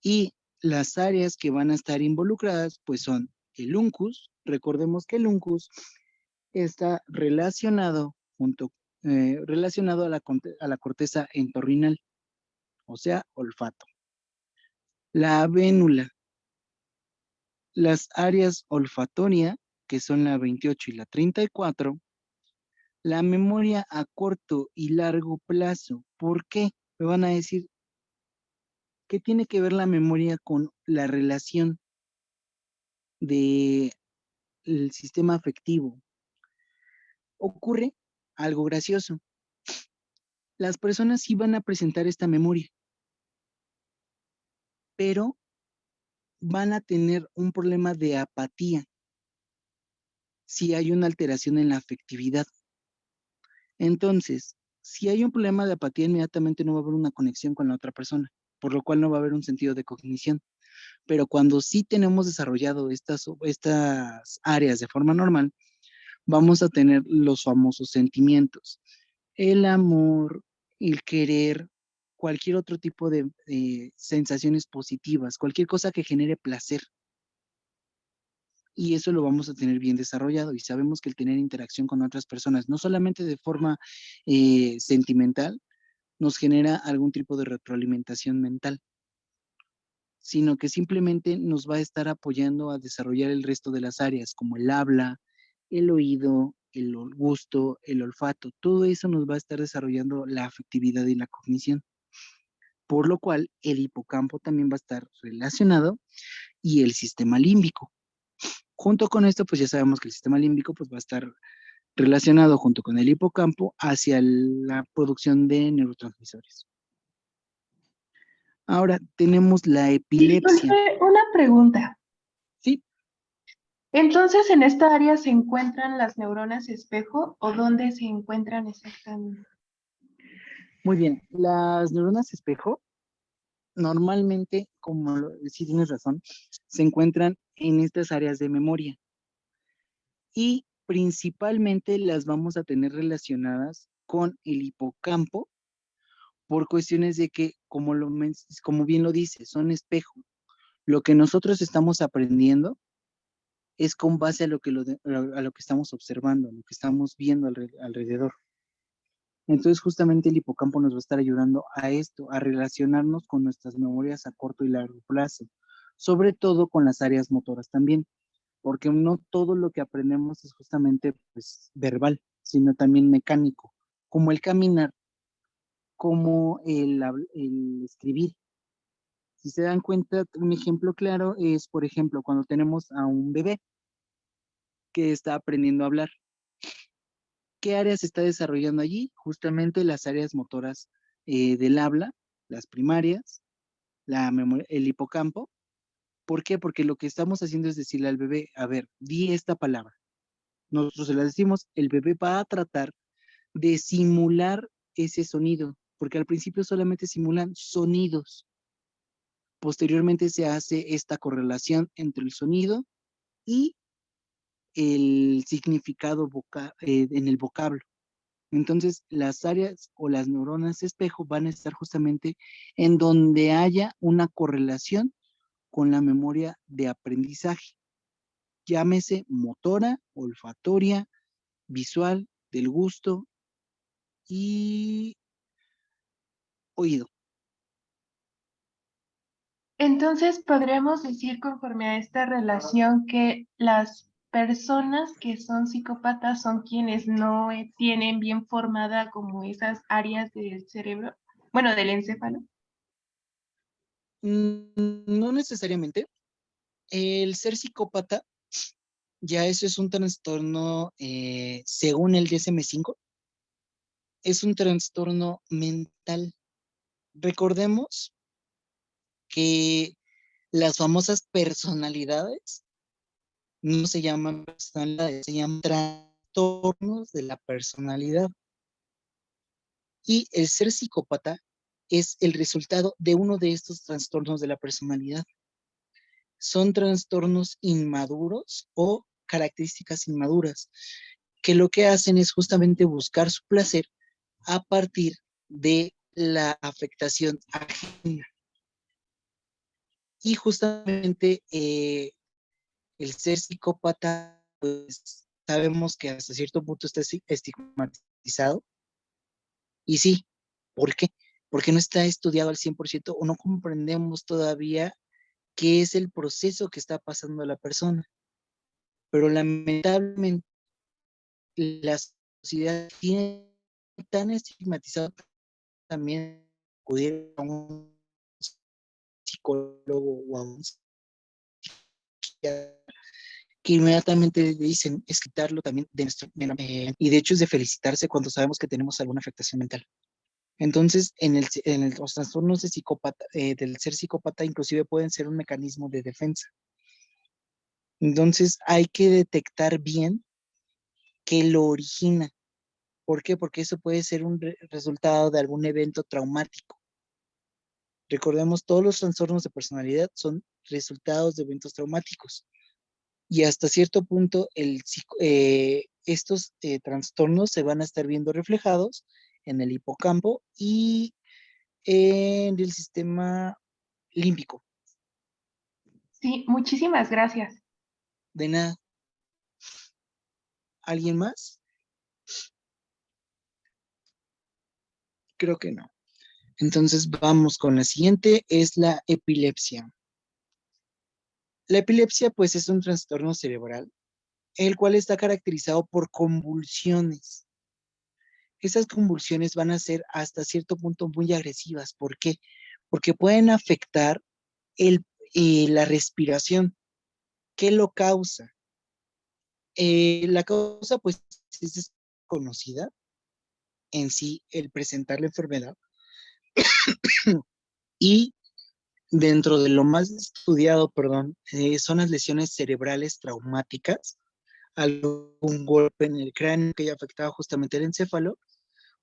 Y las áreas que van a estar involucradas, pues son el uncus. Recordemos que el uncus está relacionado a la corteza entorrinal, o sea, olfato. La vénula, las áreas olfatoria, que son la 28 y la 34, la memoria a corto y largo plazo. ¿Por qué? Me van a decir, ¿qué tiene que ver la memoria con la relación del sistema afectivo? Ocurre algo gracioso. Las personas sí van a presentar esta memoria, pero van a tener un problema de apatía si hay una alteración en la afectividad. Entonces, si hay un problema de apatía, inmediatamente no va a haber una conexión con la otra persona, por lo cual no va a haber un sentido de cognición. Pero cuando sí tenemos desarrollado estas áreas de forma normal, vamos a tener los famosos sentimientos. El amor, el querer, cualquier otro tipo de sensaciones positivas, cualquier cosa que genere placer. Y eso lo vamos a tener bien desarrollado. Y sabemos que el tener interacción con otras personas, no solamente de forma sentimental, nos genera algún tipo de retroalimentación mental, sino que simplemente nos va a estar apoyando a desarrollar el resto de las áreas, como el habla, el oído, el gusto, el olfato. Todo eso nos va a estar desarrollando la afectividad y la cognición. Por lo cual, el hipocampo también va a estar relacionado y el sistema límbico. Junto con esto, pues ya sabemos que el sistema límbico pues, va a estar relacionado junto con el hipocampo hacia la producción de neurotransmisores. Ahora tenemos la epilepsia. Disculpe, una pregunta. Sí, Entonces, ¿en esta área se encuentran las neuronas espejo o dónde se encuentran exactamente? muy bien. Las neuronas espejo normalmente, sí tienes razón, se encuentran en estas áreas de memoria y principalmente las vamos a tener relacionadas con el hipocampo por cuestiones de que, como bien lo dice, son espejo. Lo que nosotros estamos aprendiendo es con base a lo que estamos observando, a lo que estamos viendo alrededor. Entonces, justamente el hipocampo nos va a estar ayudando a esto, a relacionarnos con nuestras memorias a corto y largo plazo, sobre todo con las áreas motoras también, porque no todo lo que aprendemos es justamente pues, verbal, sino también mecánico, como el caminar, como el escribir. Si se dan cuenta, un ejemplo claro es, por ejemplo, cuando tenemos a un bebé que está aprendiendo a hablar. ¿Qué áreas se está desarrollando allí? Justamente las áreas motoras del habla, las primarias, el hipocampo. ¿Por qué? Porque lo que estamos haciendo es decirle al bebé, a ver, di esta palabra. Nosotros se la decimos, el bebé va a tratar de simular ese sonido, porque al principio solamente simulan sonidos. Posteriormente se hace esta correlación entre el sonido y el significado en el vocablo. Entonces, las áreas o las neuronas espejo van a estar justamente en donde haya una correlación con la memoria de aprendizaje. Llámese motora, olfatoria, visual, del gusto y oído. Entonces, podríamos decir conforme a esta relación que las personas que son psicópatas son quienes no tienen bien formada como esas áreas del cerebro, bueno, del encéfalo. No necesariamente. El ser psicópata, ya eso es un trastorno, según el DSM-5, es un trastorno mental. Recordemos que las famosas personalidades no se llaman personalidades, se llaman trastornos de la personalidad. Y el ser psicópata es el resultado de uno de estos trastornos de la personalidad. Son trastornos inmaduros o características inmaduras, que lo que hacen es justamente buscar su placer a partir de la afectación ajena. Y justamente el ser psicópata, pues sabemos que hasta cierto punto está estigmatizado. Y sí, ¿por qué? Porque no está estudiado al 100% o no comprendemos todavía qué es el proceso que está pasando a la persona. Pero lamentablemente la sociedad tiene tan estigmatizado también acudir a un psicólogo o a un psiquiatra que inmediatamente dicen es quitarlo también de nuestro y de hecho es de felicitarse cuando sabemos que tenemos alguna afectación mental. Entonces, los trastornos de del ser psicópata inclusive pueden ser un mecanismo de defensa. Entonces, hay que detectar bien qué lo origina. ¿Por qué? Porque eso puede ser un resultado de algún evento traumático. Recordemos, todos los trastornos de personalidad son resultados de eventos traumáticos. Y hasta cierto punto, estos trastornos se van a estar viendo reflejados en el hipocampo y en el sistema límbico. Sí, muchísimas gracias. De nada. ¿Alguien más? Creo que no. Entonces vamos con la siguiente, es la epilepsia. La epilepsia pues es un trastorno cerebral, el cual está caracterizado por convulsiones. Esas convulsiones van a ser hasta cierto punto muy agresivas. ¿Por qué? Porque pueden afectar la respiración. ¿Qué lo causa? La causa pues es desconocida en sí, el presentar la enfermedad. Y dentro de lo más estudiado, son las lesiones cerebrales traumáticas, algún golpe en el cráneo que haya afectado justamente el encéfalo.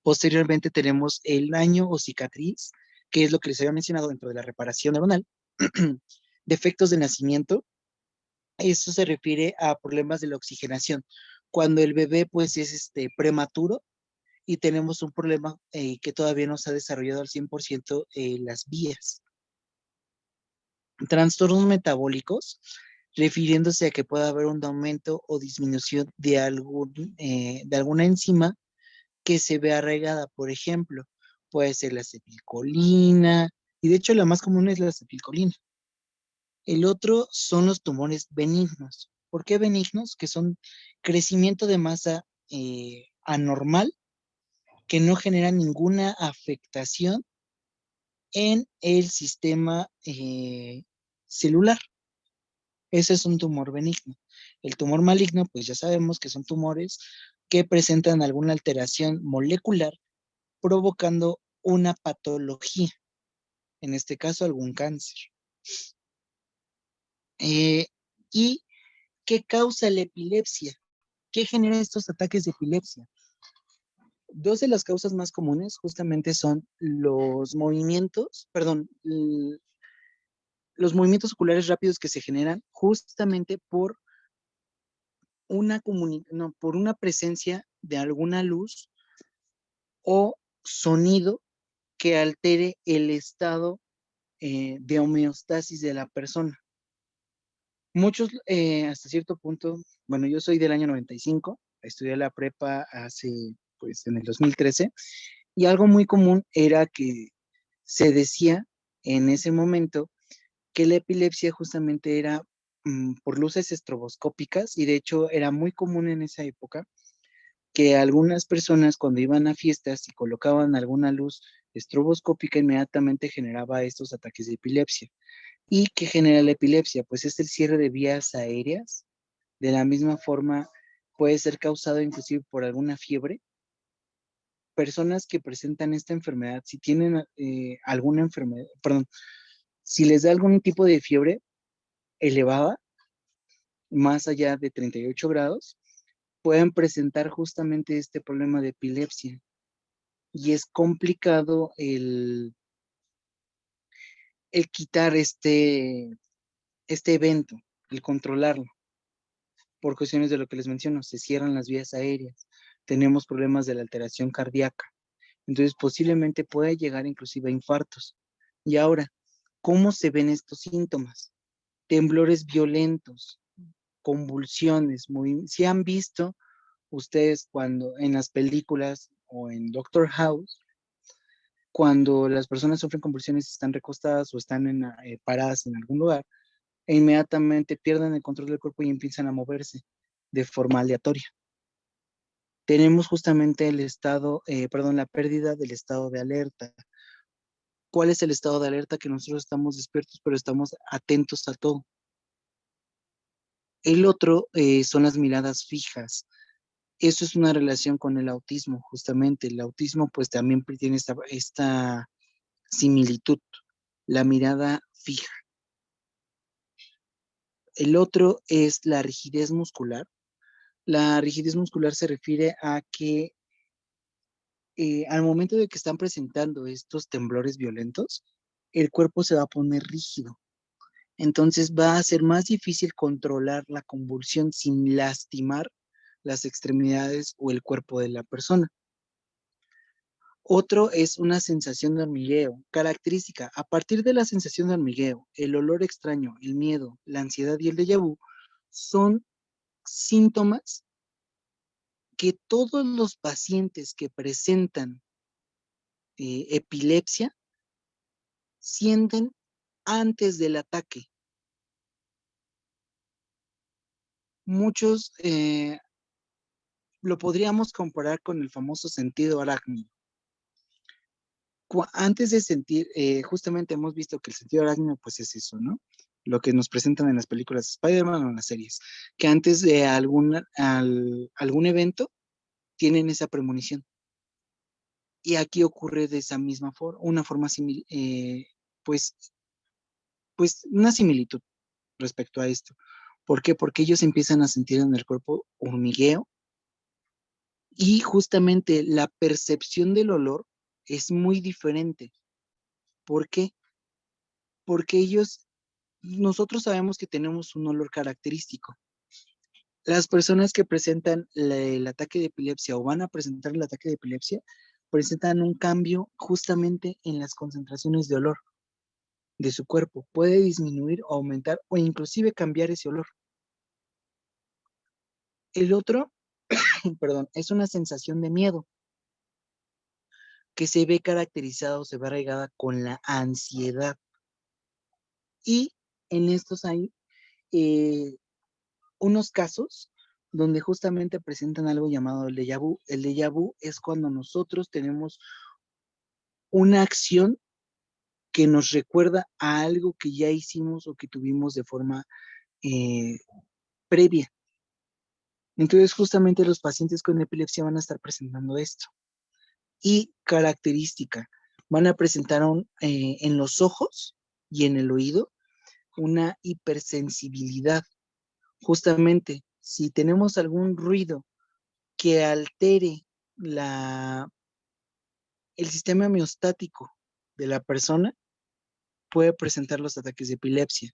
Posteriormente tenemos el daño o cicatriz, que es lo que les había mencionado dentro de la reparación neuronal. Defectos de nacimiento, eso se refiere a problemas de la oxigenación. Cuando el bebé pues es prematuro y tenemos un problema que todavía no se ha desarrollado al 100% las vías. Trastornos metabólicos, refiriéndose a que puede haber un aumento o disminución de alguna enzima que se ve arraigada. Por ejemplo, puede ser la acetilcolina, y de hecho la más común es la acetilcolina. El otro son los tumores benignos. ¿Por qué benignos? Que son crecimiento de masa anormal que no genera ninguna afectación en el sistema celular. Ese es un tumor benigno. El tumor maligno, pues ya sabemos que son tumores que presentan alguna alteración molecular provocando una patología, en este caso algún cáncer. ¿Y qué causa la epilepsia? ¿Qué genera estos ataques de epilepsia? Dos de las causas más comunes justamente son los movimientos, los movimientos oculares rápidos que se generan justamente por por una presencia de alguna luz o sonido que altere el estado de homeostasis de la persona. Muchos, hasta cierto punto, bueno, yo soy del año 95, estudié la prepa pues, en el 2013, y algo muy común era que se decía en ese momento que la epilepsia justamente era por luces estroboscópicas, y de hecho era muy común en esa época que algunas personas cuando iban a fiestas y colocaban alguna luz estroboscópica inmediatamente generaba estos ataques de epilepsia. ¿Y qué genera la epilepsia? Pues es el cierre de vías aéreas. De la misma forma, puede ser causado inclusive por alguna fiebre. Personas que presentan esta enfermedad, si tienen alguna enfermedad, perdón, si les da algún tipo de fiebre elevada, más allá de 38 grados, pueden presentar justamente este problema de epilepsia. Y es complicado el quitar este evento, el controlarlo, por cuestiones de lo que les menciono, se cierran las vías aéreas, tenemos problemas de la alteración cardíaca, entonces posiblemente pueda llegar inclusive a infartos. Y ahora, ¿cómo se ven estos síntomas? Temblores violentos, convulsiones, si han visto ustedes cuando en las películas o en Doctor House, cuando las personas sufren convulsiones, están recostadas o están paradas en algún lugar, e inmediatamente pierden el control del cuerpo y empiezan a moverse de forma aleatoria. Tenemos justamente la pérdida del estado de alerta. ¿Cuál es el estado de alerta? Que nosotros estamos despiertos, pero estamos atentos a todo. El otro son las miradas fijas. Eso es una relación con el autismo, justamente. El autismo pues también tiene esta similitud, la mirada fija. El otro es la rigidez muscular. La rigidez muscular se refiere a que al momento de que están presentando estos temblores violentos, el cuerpo se va a poner rígido. Entonces va a ser más difícil controlar la convulsión sin lastimar las extremidades o el cuerpo de la persona. Otro es una sensación de hormigueo, característica. A partir de la sensación de hormigueo, el olor extraño, el miedo, la ansiedad y el déjà vu son síntomas que todos los pacientes que presentan epilepsia sienten antes del ataque. Muchos lo podríamos comparar con el famoso sentido arácnido. Antes de sentir, justamente hemos visto que el sentido arácnido pues es eso, ¿no? Lo que nos presentan en las películas de Spider-Man o en las series, que antes de algún evento tienen esa premonición. Y aquí ocurre de esa misma forma, una forma similar, pues una similitud respecto a esto. ¿Por qué? Porque ellos empiezan a sentir en el cuerpo hormigueo y justamente la percepción del olor es muy diferente. ¿Por qué? Porque nosotros sabemos que tenemos un olor característico. Las personas que presentan el ataque de epilepsia o van a presentar el ataque de epilepsia presentan un cambio justamente en las concentraciones de olor de su cuerpo. Puede disminuir o aumentar o inclusive cambiar ese olor. El otro, perdón, es una sensación de miedo. que se ve caracterizada o se ve arraigada con la ansiedad. Y en estos hay unos casos donde justamente presentan algo llamado el déjà vu. El déjà vu es cuando nosotros tenemos una acción que nos recuerda a algo que ya hicimos o que tuvimos de forma previa. Entonces, justamente los pacientes con epilepsia van a estar presentando esto. Y característica, van a presentar en los ojos y en el oído una hipersensibilidad. Justamente, si tenemos algún ruido que altere el sistema homeostático de la persona, puede presentar los ataques de epilepsia,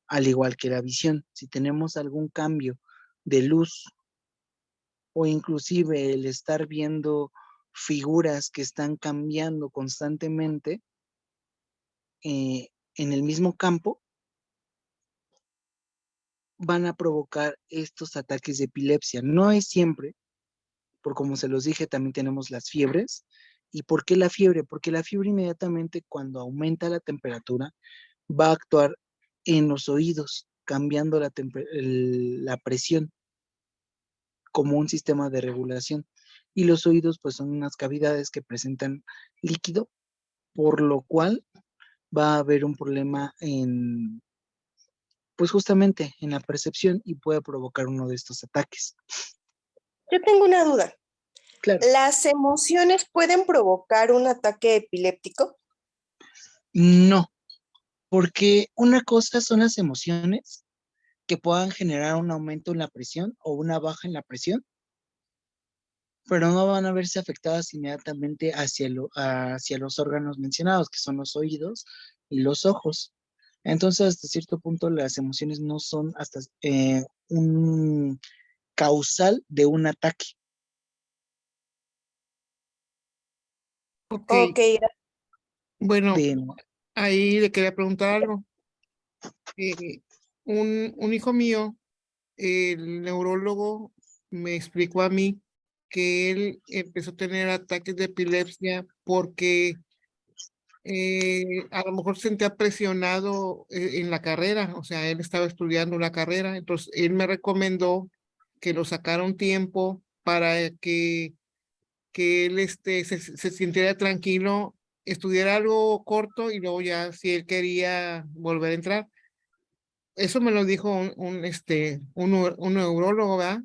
al igual que la visión. Si tenemos algún cambio de luz o inclusive el estar viendo figuras que están cambiando constantemente en el mismo campo, van a provocar estos ataques de epilepsia. No es siempre, por como se los dije, también tenemos las fiebres. ¿Y por qué la fiebre? Porque la fiebre inmediatamente cuando aumenta la temperatura va a actuar en los oídos, cambiando la presión como un sistema de regulación. Y los oídos pues son unas cavidades que presentan líquido, por lo cual va a haber un problema pues justamente en la percepción y puede provocar uno de estos ataques. Yo tengo una duda. Claro. ¿Las emociones pueden provocar un ataque epiléptico? No, porque una cosa son las emociones que puedan generar un aumento en la presión o una baja en la presión, pero no van a verse afectadas inmediatamente hacia los órganos mencionados, que son los oídos y los ojos. Entonces, hasta cierto punto, las emociones no son hasta un causal de un ataque. Ok, Ok, bueno, De, ahí le quería preguntar algo. Un hijo mío, el neurólogo, me explicó a mí que él empezó a tener ataques de epilepsia porque a lo mejor se sentía presionado en la carrera, o sea, él estaba estudiando la carrera, entonces él me recomendó que lo sacara un tiempo para que él se sintiera tranquilo, estudiara algo corto y luego ya si él quería volver a entrar. Eso me lo dijo un neurólogo, ¿verdad?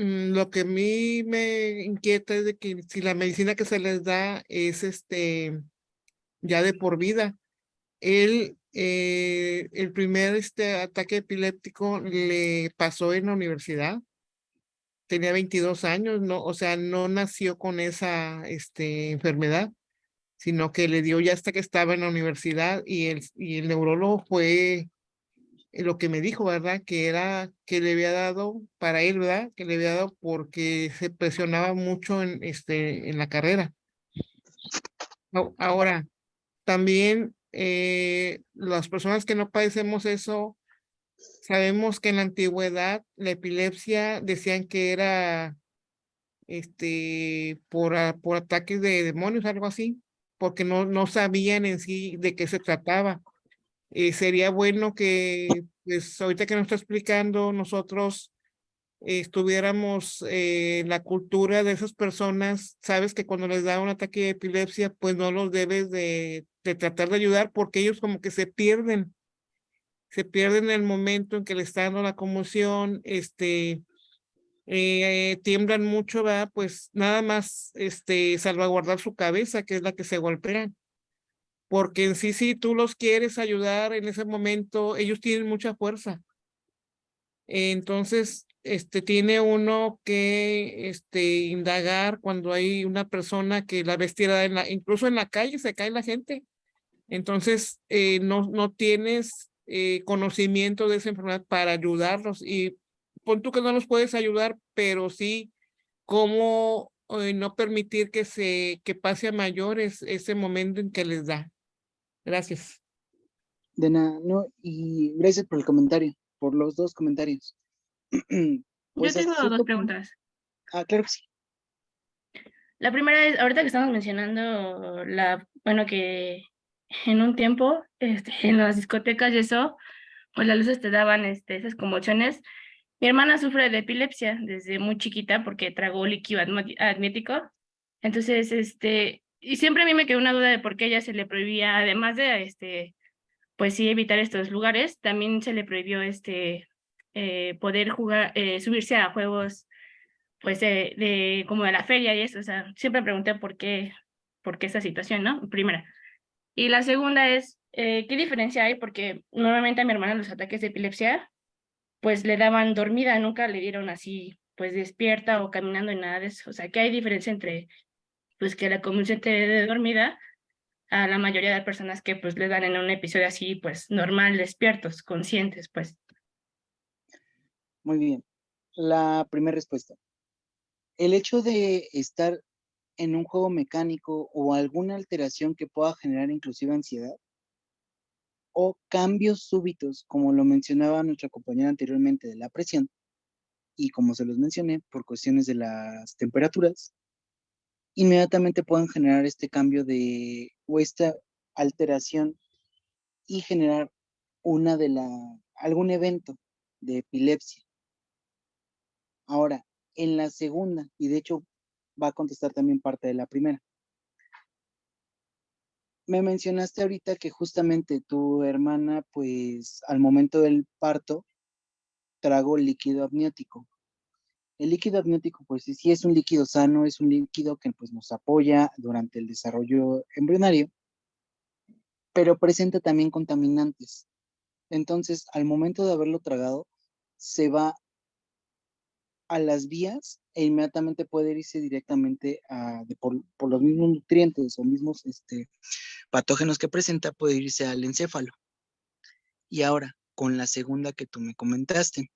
Lo que a mí me inquieta es de que si la medicina que se les da es ya de por vida. El primer ataque epiléptico le pasó en la universidad. Tenía 22 años, no, o sea, no nació con esa enfermedad, sino que le dio ya hasta que estaba en la universidad y el neurólogo fue lo que me dijo, ¿verdad? Que era que le había dado para él, ¿verdad? Que le había dado porque se presionaba mucho en la carrera. Ahora, también las personas que no padecemos eso, sabemos que en la antigüedad la epilepsia decían que era por ataques de demonios, algo así, porque no sabían en sí de qué se trataba. Sería bueno que, pues ahorita que nos está explicando, nosotros estuviéramos en la cultura de esas personas. Sabes que cuando les da un ataque de epilepsia, pues no los debes de tratar de ayudar porque ellos como que se pierden en el momento en que le está dando la conmoción, tiemblan mucho, ¿verdad? Pues nada más salvaguardar su cabeza, que es la que se golpean. Porque en sí, si tú los quieres ayudar en ese momento, ellos tienen mucha fuerza. Entonces, tiene uno que indagar cuando hay una persona que la ves tirada incluso en la calle se cae la gente. Entonces, no tienes conocimiento de esa enfermedad para ayudarlos. Y pon tú que no los puedes ayudar, pero sí cómo no permitir que pase a mayores ese momento en que les da. Gracias. de nada, no, y gracias por el comentario, por los dos comentarios. Yo Pues tengo hasta dos cierto punto. preguntas. Claro que sí. La primera es, ahorita que estamos mencionando bueno, que en un tiempo, en las discotecas y eso, pues las luces te daban esas conmociones. Mi hermana sufre de epilepsia desde muy chiquita porque tragó líquido admético. Entonces, y siempre a mí me quedó una duda de por qué ella se le prohibía, además de, pues sí, evitar estos lugares, también se le prohibió, poder jugar, subirse a juegos, pues, como de la feria y eso. O sea, siempre pregunté por qué esa situación, ¿no? Primera. Y la segunda es, ¿qué diferencia hay? Porque normalmente a mi hermana los ataques de epilepsia pues le daban dormida, nunca le dieron así, pues despierta o caminando y nada de eso. O sea, ¿qué hay diferencia entre, pues que la convulsión te dé dormida a la mayoría de personas que pues le dan en un episodio así, pues normal, despiertos, conscientes, pues? Muy bien. La primera respuesta. El hecho de estar en un juego mecánico o alguna alteración que pueda generar inclusive ansiedad o cambios súbitos, como lo mencionaba nuestra compañera anteriormente, de la presión, y como se los mencioné, por cuestiones de las temperaturas, inmediatamente pueden generar este cambio o esta alteración y generar algún evento de epilepsia. Ahora, en la segunda, y de hecho va a contestar también parte de la primera. Me mencionaste ahorita que justamente tu hermana, pues al momento del parto, tragó líquido amniótico. El líquido amniótico, pues sí es un líquido sano, es un líquido que pues, nos apoya durante el desarrollo embrionario, pero presenta también contaminantes. Entonces, al momento de haberlo tragado, se va a las vías e inmediatamente puede irse directamente por los mismos nutrientes o mismos patógenos que presenta, puede irse al encéfalo. Y ahora, con la segunda que tú me comentaste,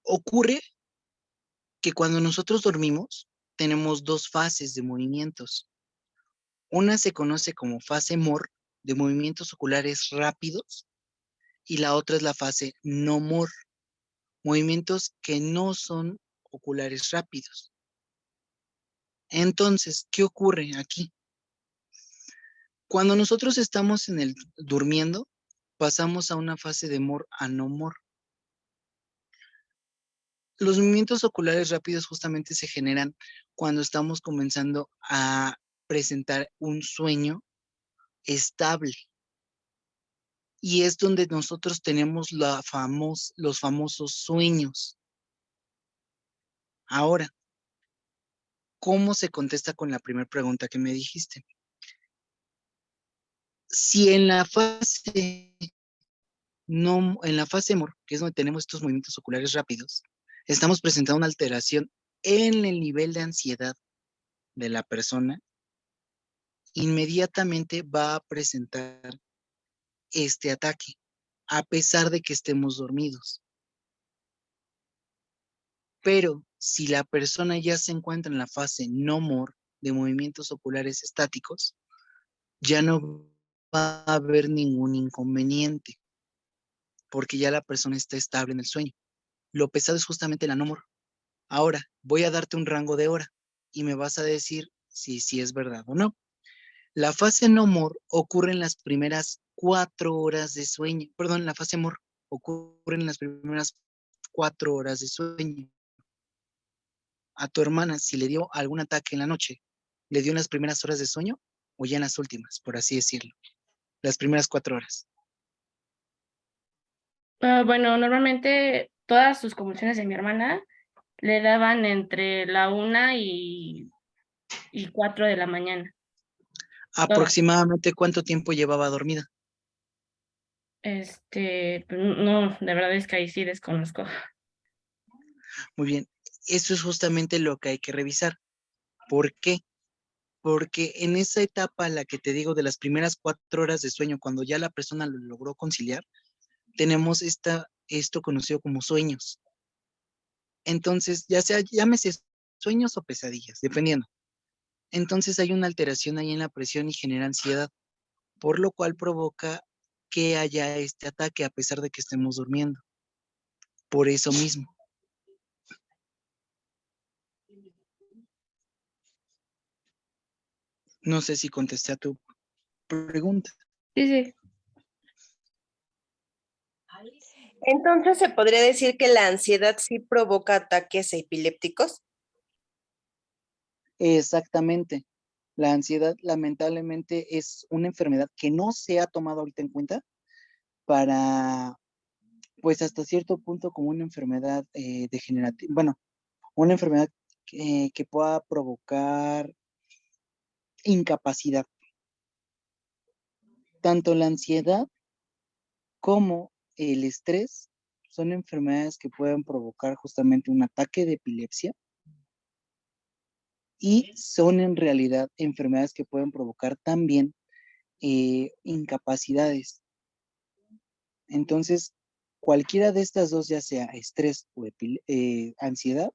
ocurre que cuando nosotros dormimos, tenemos dos fases de movimientos. Una se conoce como fase MOR, de movimientos oculares rápidos, y la otra es la fase no MOR, movimientos que no son oculares rápidos. Entonces, ¿qué ocurre aquí? Cuando nosotros estamos durmiendo, pasamos a una fase de MOR a no MOR. Los movimientos oculares rápidos justamente se generan cuando estamos comenzando a presentar un sueño estable. Y es donde nosotros tenemos los famosos sueños. Ahora, ¿cómo se contesta con la primera pregunta que me dijiste? Si en la fase MOR, que es donde tenemos estos movimientos oculares rápidos, estamos presentando una alteración en el nivel de ansiedad de la persona, inmediatamente va a presentar este ataque, a pesar de que estemos dormidos. Pero si la persona ya se encuentra en la fase no MOR, de movimientos oculares estáticos, ya no va a haber ningún inconveniente, porque ya la persona está estable en el sueño. Lo pesado es justamente la no MOR. Ahora, voy a darte un rango de hora y me vas a decir si es verdad o no. La fase no MOR ocurre en las primeras 4 horas de sueño. Perdón, la fase MOR ocurre en las primeras 4 horas de sueño. A tu hermana, si le dio algún ataque en la noche, ¿le dio en las primeras horas de sueño o ya en las últimas, por así decirlo? Las primeras 4 horas. Bueno, normalmente todas sus convulsiones de mi hermana le daban entre la 1 y 4 de la mañana. Todas. ¿Aproximadamente cuánto tiempo llevaba dormida? No, de verdad es que ahí sí desconozco. Muy bien, eso es justamente lo que hay que revisar. ¿Por qué? Porque en esa etapa, la que te digo, de las primeras 4 horas de sueño, cuando ya la persona lo logró conciliar, tenemos esto conocido como sueños. Entonces, ya sea, llámese sueños o pesadillas, dependiendo. Entonces hay una alteración ahí en la presión y genera ansiedad, por lo cual provoca que haya este ataque a pesar de que estemos durmiendo. Por eso mismo. No sé si contesté a tu pregunta. Sí, sí. Entonces, ¿se podría decir que la ansiedad sí provoca ataques epilépticos? Exactamente. La ansiedad, lamentablemente, es una enfermedad que no se ha tomado ahorita en cuenta para, pues hasta cierto punto, como una enfermedad degenerativa, bueno, una enfermedad que pueda provocar incapacidad. Tanto la ansiedad como el estrés son enfermedades que pueden provocar justamente un ataque de epilepsia y son en realidad enfermedades que pueden provocar también incapacidades. Entonces, cualquiera de estas dos, ya sea estrés o ansiedad,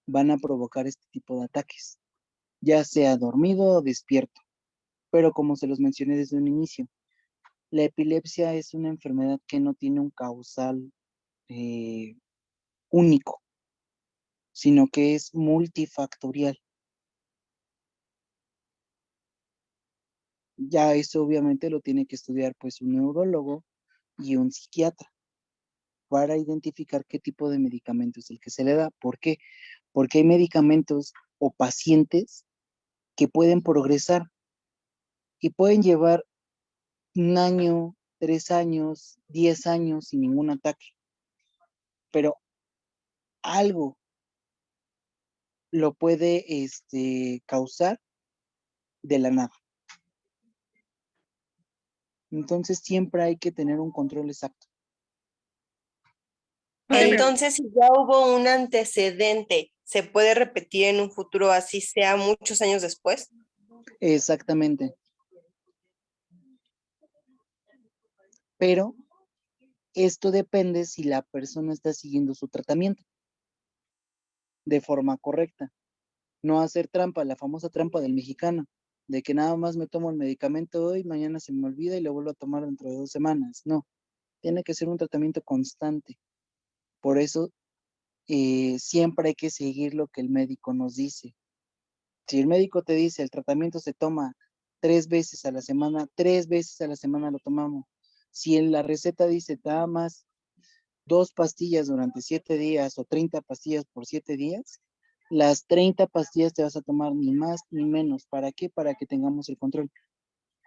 van a provocar este tipo de ataques, ya sea dormido o despierto. Pero como se los mencioné desde un inicio, la epilepsia es una enfermedad que no tiene un causal único, sino que es multifactorial. Ya eso obviamente lo tiene que estudiar pues un neurólogo y un psiquiatra para identificar qué tipo de medicamento es el que se le da. ¿Por qué? Porque hay medicamentos o pacientes que pueden progresar y pueden llevar un año, 3 años, 10 años sin ningún ataque, pero algo lo puede causar de la nada. Entonces siempre hay que tener un control exacto. Entonces, si ya hubo un antecedente, ¿se puede repetir en un futuro así sea muchos años después? Exactamente. Pero esto depende si la persona está siguiendo su tratamiento de forma correcta. No hacer trampa, la famosa trampa del mexicano, de que nada más me tomo el medicamento hoy, mañana se me olvida y lo vuelvo a tomar dentro de 2 semanas. No, tiene que ser un tratamiento constante. Por eso siempre hay que seguir lo que el médico nos dice. Si el médico te dice el tratamiento se toma 3 veces a la semana, 3 veces a la semana lo tomamos. Si en la receta dice nada más 2 pastillas durante 7 días o 30 pastillas por 7 días, las 30 pastillas te vas a tomar ni más ni menos. ¿Para qué? Para que tengamos el control.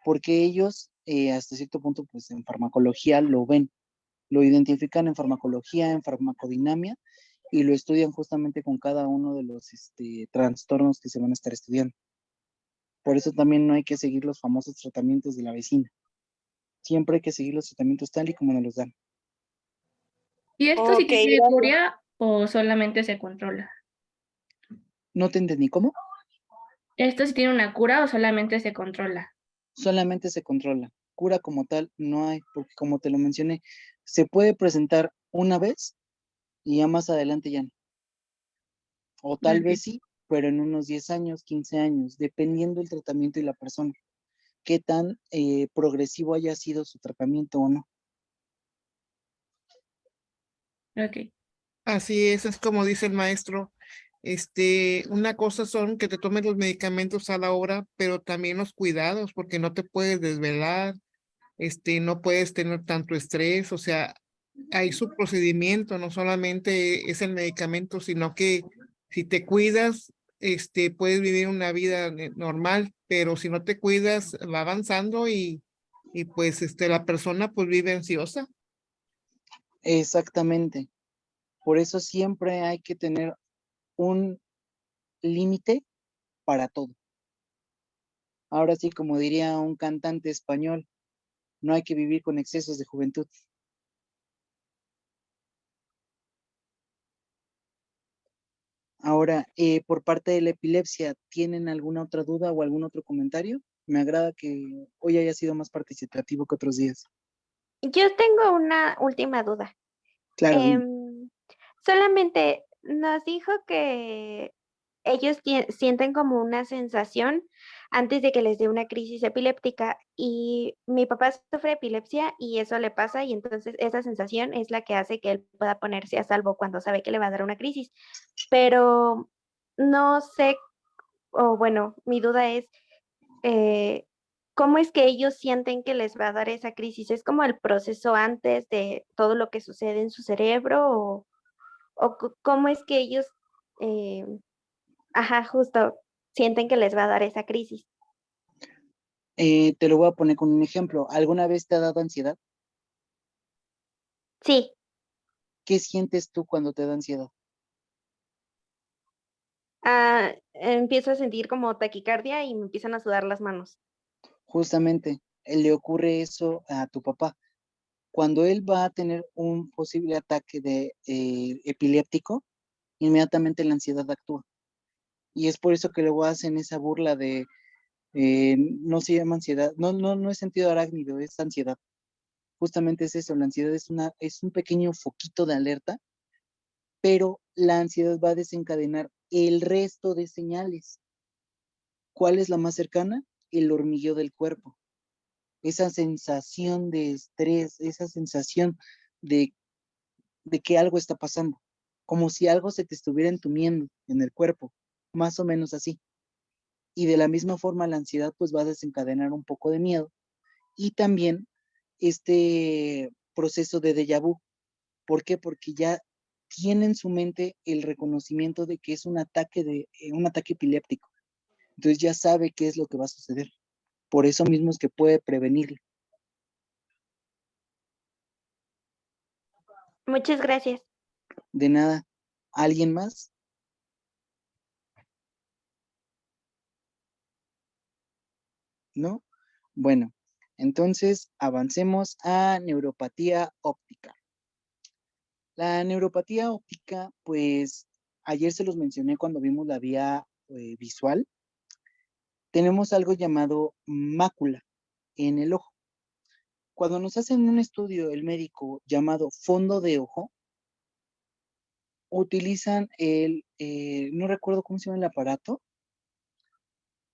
Porque ellos, hasta cierto punto, pues en farmacología lo ven, lo identifican en farmacología, en farmacodinamia, y lo estudian justamente con cada uno de los trastornos que se van a estar estudiando. Por eso también no hay que seguir los famosos tratamientos de la vecina. Siempre hay que seguir los tratamientos tal y como nos los dan. ¿Y esto sí Ok, tiene gracias. cura o solamente se controla? ¿No te entendí cómo? ¿Esto sí tiene una cura o solamente se controla? Solamente se controla. Cura como tal no hay, porque como te lo mencioné, se puede presentar una vez y ya más adelante ya no. O tal Ok. vez sí, pero en unos 10 años, 15 años, dependiendo del tratamiento y la persona, qué tan progresivo haya sido su tratamiento o no. Ok. Así es como dice el maestro. Una cosa son que te tomes los medicamentos a la hora, pero también los cuidados, porque no te puedes desvelar, no puedes tener tanto estrés, o sea, hay su procedimiento, no solamente es el medicamento, sino que si te cuidas, puedes vivir una vida normal, pero si no te cuidas, va avanzando y pues, la persona pues vive ansiosa. Exactamente. Por eso siempre hay que tener un límite para todo. Ahora sí, como diría un cantante español, no hay que vivir con excesos de juventud. Ahora, por parte de la epilepsia, ¿tienen alguna otra duda o algún otro comentario? Me agrada que hoy haya sido más participativo que otros días. Yo tengo una última duda. Claro, dime. Solamente nos dijo que ellos sienten como una sensación antes de que les dé una crisis epiléptica y mi papá sufre epilepsia y eso le pasa y entonces esa sensación es la que hace que él pueda ponerse a salvo cuando sabe que le va a dar una crisis. Pero no sé, o bueno, mi duda es, ¿cómo es que ellos sienten que les va a dar esa crisis? ¿Es como el proceso antes de todo lo que sucede en su cerebro o cómo es que ellos, eh, ajá, justo sienten que les va a dar esa crisis? Te lo voy a poner con un ejemplo. ¿Alguna vez te ha dado ansiedad? Sí, ¿Qué sientes tú cuando te da ansiedad? empiezo a sentir como taquicardia y me empiezan a sudar las manos. Justamente, le ocurre eso a tu papá. Cuando él va a tener un posible ataque de epiléptico, inmediatamente la ansiedad actúa. Y es por eso que luego hacen esa burla de, no se llama ansiedad, no es sentido arácnido, es ansiedad. Justamente es eso, la ansiedad es un pequeño foquito de alerta, pero la ansiedad va a desencadenar el resto de señales. ¿Cuál es la más cercana? El hormigueo del cuerpo. Esa sensación de estrés, esa sensación de, de que algo está pasando, como si algo se te estuviera entumiendo en el cuerpo, más o menos así. Y de la misma forma la ansiedad pues va a desencadenar un poco de miedo y también este proceso de déjà vu. ¿Por qué? Porque ya tiene en su mente el reconocimiento de que es un ataque epiléptico. Entonces ya sabe qué es lo que va a suceder. Por eso mismo es que puede prevenirlo. Muchas gracias. De nada. ¿Alguien más? ¿No? Bueno, entonces avancemos a neuropatía óptica. La neuropatía óptica, pues ayer se los mencioné cuando vimos la vía visual. Tenemos algo llamado mácula en el ojo. Cuando nos hacen un estudio el médico llamado fondo de ojo, utilizan no recuerdo cómo se llama el aparato,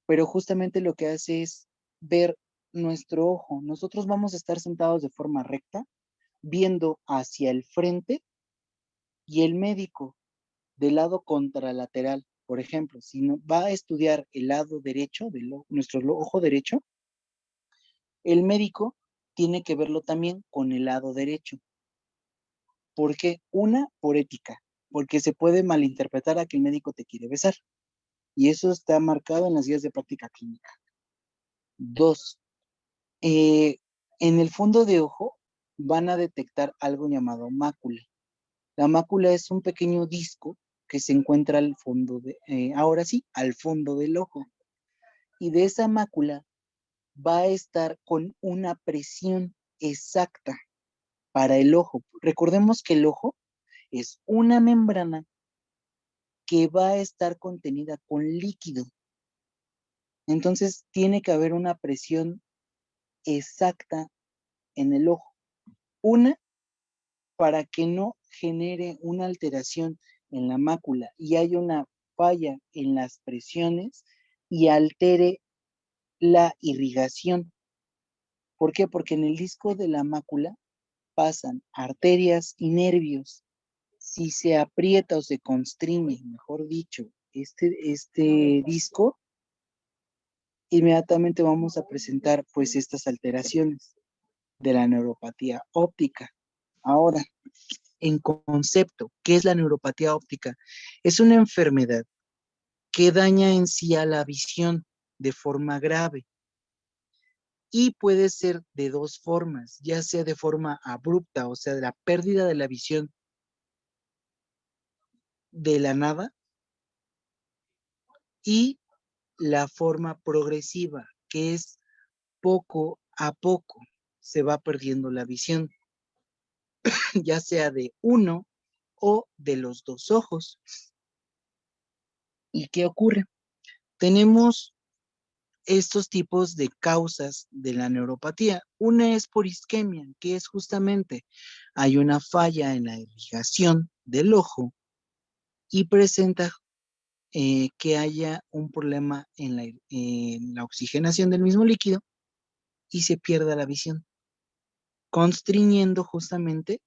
pero justamente lo que hace es ver nuestro ojo. Nosotros vamos a estar sentados de forma recta, viendo hacia el frente y el médico del lado contralateral. Por ejemplo, si va a estudiar el lado derecho, nuestro ojo derecho, el médico tiene que verlo también con el lado derecho. ¿Por qué? Una, por ética, porque se puede malinterpretar a que el médico te quiere besar. Y eso está marcado en las guías de práctica clínica. Dos, en el fondo de ojo van a detectar algo llamado mácula. La mácula es un pequeño disco que se encuentra al fondo ahora sí, al fondo del ojo. Y de esa mácula va a estar con una presión exacta para el ojo. Recordemos que el ojo es una membrana que va a estar contenida con líquido. Entonces tiene que haber una presión exacta en el ojo. Una, para que no genere una alteración en la mácula y haya una falla en las presiones y altere la irrigación. ¿Por qué? Porque en el disco de la mácula pasan arterias y nervios. Si se aprieta o se constriñe, mejor dicho, este disco, inmediatamente vamos a presentar pues estas alteraciones de la neuropatía óptica. Ahora, en concepto, ¿qué es la neuropatía óptica? Es una enfermedad que daña en sí a la visión de forma grave y puede ser de dos formas, ya sea de forma abrupta, o sea, de la pérdida de la visión de la nada, y la forma progresiva, que es poco a poco se va perdiendo la visión, ya sea de uno o de los dos ojos. ¿Y qué ocurre? Tenemos estos tipos de causas de la neuropatía. Una es por isquemia, que es justamente hay una falla en la irrigación del ojo y presenta que haya un problema en la oxigenación del mismo líquido y se pierda la visión, constriñendo justamente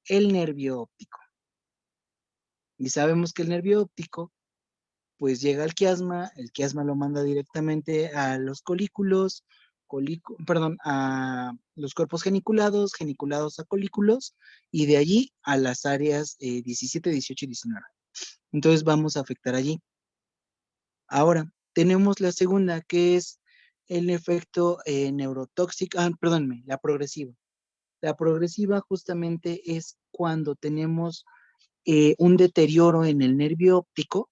el nervio óptico. Y sabemos que el nervio óptico pues llega al quiasma, el quiasma lo manda directamente a los colículos, perdón, a los cuerpos geniculados, geniculados a colículos, y de allí a las áreas 17, 18 y 19. Entonces vamos a afectar allí. Ahora, tenemos la segunda, que es el efecto neurotóxico, perdónme, la progresiva. La progresiva justamente es cuando tenemos un deterioro en el nervio óptico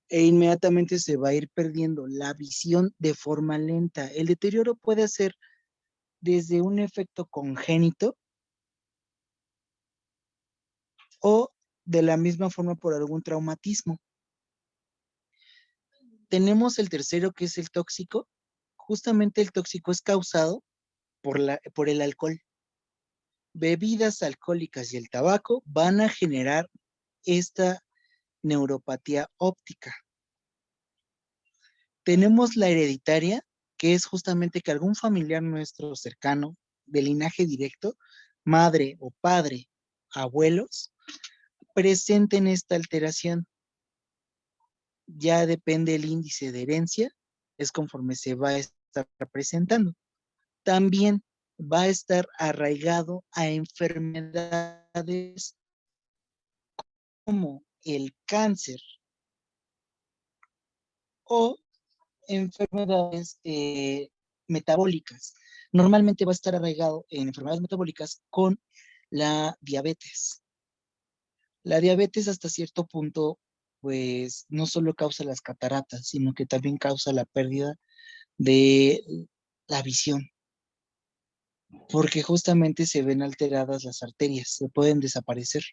e inmediatamente se va a ir perdiendo la visión de forma lenta. El deterioro puede ser desde un efecto congénito o de la misma forma por algún traumatismo. Tenemos el tercero, que es el tóxico. Justamente el tóxico es causado por el alcohol. Bebidas alcohólicas y el tabaco van a generar esta neuropatía óptica. Tenemos la hereditaria, que es justamente que algún familiar nuestro cercano, de linaje directo, madre o padre, abuelos, presenten esta alteración. Ya depende el índice de herencia, es conforme se va a estar presentando. También va a estar arraigado a enfermedades como el cáncer o enfermedades metabólicas. Normalmente va a estar arraigado en enfermedades metabólicas con la diabetes. La diabetes hasta cierto punto, pues no solo causa las cataratas, sino que también causa la pérdida de la visión, porque justamente se ven alteradas las arterias, se pueden desaparecer.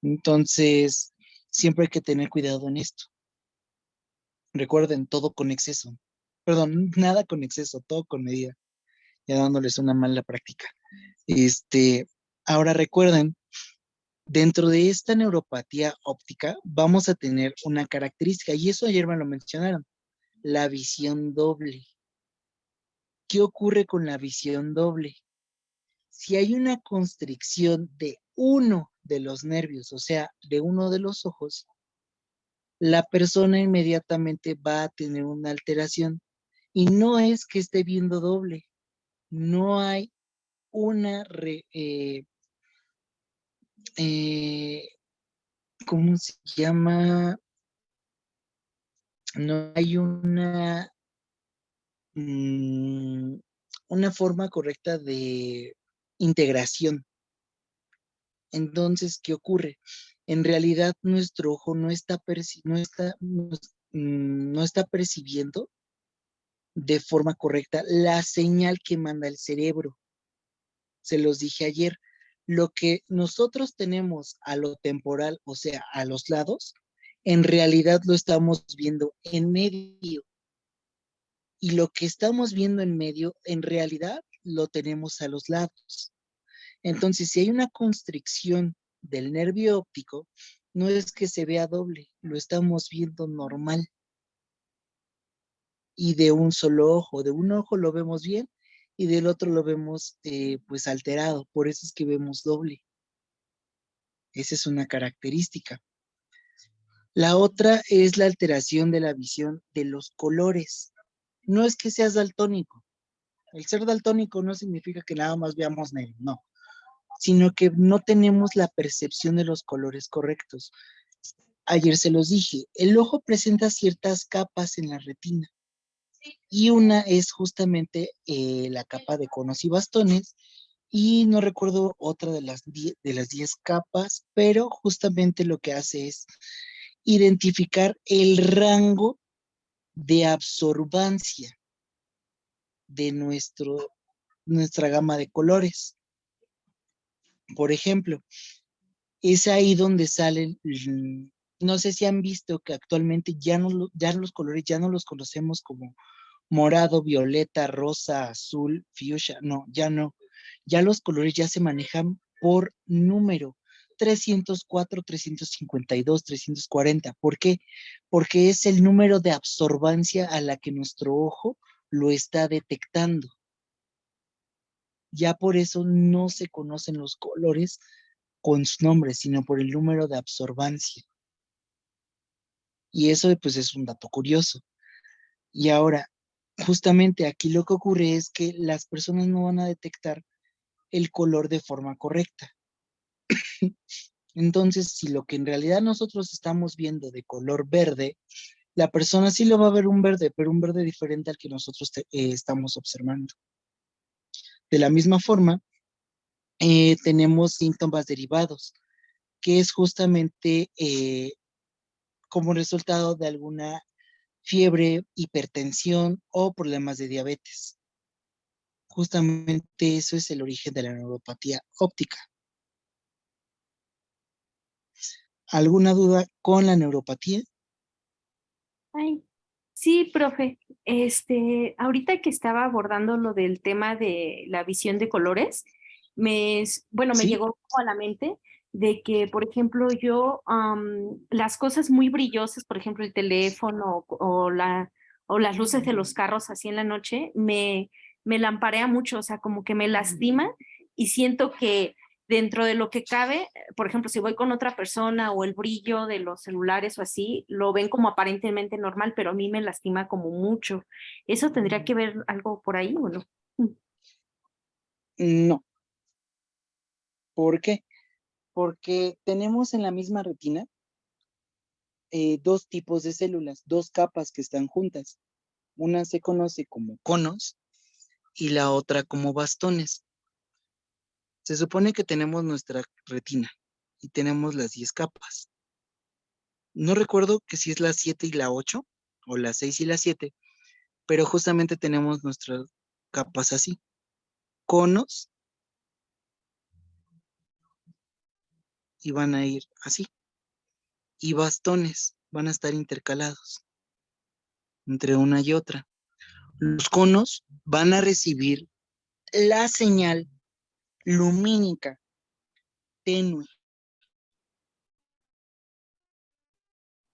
Entonces, siempre hay que tener cuidado en esto. Recuerden, todo con exceso. Perdón, nada con exceso, todo con medida. Ya dándoles una mala práctica. Ahora recuerden, dentro de esta neuropatía óptica vamos a tener una característica, y eso ayer me lo mencionaron, la visión doble. ¿Qué ocurre con la visión doble? Si hay una constricción de uno de los nervios, o sea, de uno de los ojos, la persona inmediatamente va a tener una alteración. Y no es que esté viendo doble, no hay una, ¿cómo se llama? No hay una forma correcta de integración. Entonces, ¿qué ocurre? En realidad, nuestro ojo no está percibiendo de forma correcta la señal que manda el cerebro. Se los dije ayer, lo que nosotros tenemos a lo temporal, o sea, a los lados, en realidad lo estamos viendo en medio. Y lo que estamos viendo en medio, en realidad lo tenemos a los lados. Entonces, si hay una constricción del nervio óptico, no es que se vea doble, lo estamos viendo normal. Y de un solo ojo, de un ojo lo vemos bien y del otro lo vemos pues alterado, por eso es que vemos doble. Esa es una característica. La otra es la alteración de la visión de los colores. No es que seas daltónico. El ser daltónico no significa que nada más veamos negro, no. Sino que no tenemos la percepción de los colores correctos. Ayer se los dije, el ojo presenta ciertas capas en la retina. Y una es justamente la capa de conos y bastones. Y no recuerdo otra de las 10 capas, pero justamente lo que hace es identificar el rango de absorbancia de nuestra gama de colores. Por ejemplo, es ahí donde salen, no sé si han visto que actualmente ya los colores ya no los conocemos como morado, violeta, rosa, azul, fuchsia, no, ya no. Ya los colores ya se manejan por número. 304, 352, 340. ¿Por qué? Porque es el número de absorbancia a la que nuestro ojo lo está detectando. Ya por eso no se conocen los colores con su nombre, sino por el número de absorbancia. Y eso pues es un dato curioso. Y ahora, justamente aquí lo que ocurre es que las personas no van a detectar el color de forma correcta. Entonces, si lo que en realidad nosotros estamos viendo de color verde, la persona sí lo va a ver un verde, pero un verde diferente al que nosotros estamos observando. De la misma forma, tenemos síntomas derivados, que es justamente como resultado de alguna fiebre, hipertensión o problemas de diabetes. Justamente eso es el origen de la neuropatía óptica. ¿Alguna duda con la neuropatía? Ay, sí, profe. Ahorita que estaba abordando lo del tema de la visión de colores, me ¿Sí? llegó a la mente de que, por ejemplo, yo, las cosas muy brillosas, por ejemplo, el teléfono o las luces de los carros así en la noche, me lamparea mucho, o sea, como que me lastima y siento que dentro de lo que cabe, por ejemplo, si voy con otra persona o el brillo de los celulares o así, lo ven como aparentemente normal, pero a mí me lastima como mucho. ¿Eso tendría que ver algo por ahí o no? No. ¿Por qué? Porque tenemos en la misma retina dos tipos de células, dos capas que están juntas. Una se conoce como conos y la otra como bastones. Se supone que tenemos nuestra retina y tenemos las 10 capas. No recuerdo que si es la 7 y la 8 o la 6 y la 7, pero justamente tenemos nuestras capas así. Conos y van a ir así. Y bastones van a estar intercalados entre una y otra. Los conos van a recibir la señal lumínica tenue.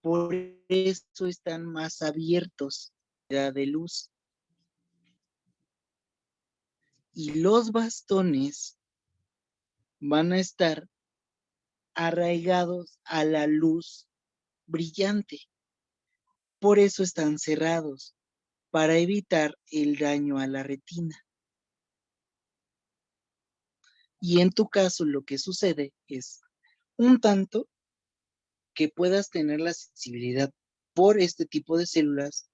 Por eso están más abiertos de luz. Y los bastones van a estar arraigados a la luz brillante. Por eso están cerrados, para evitar el daño a la retina. Y en tu caso lo que sucede es un tanto que puedas tener la sensibilidad por este tipo de células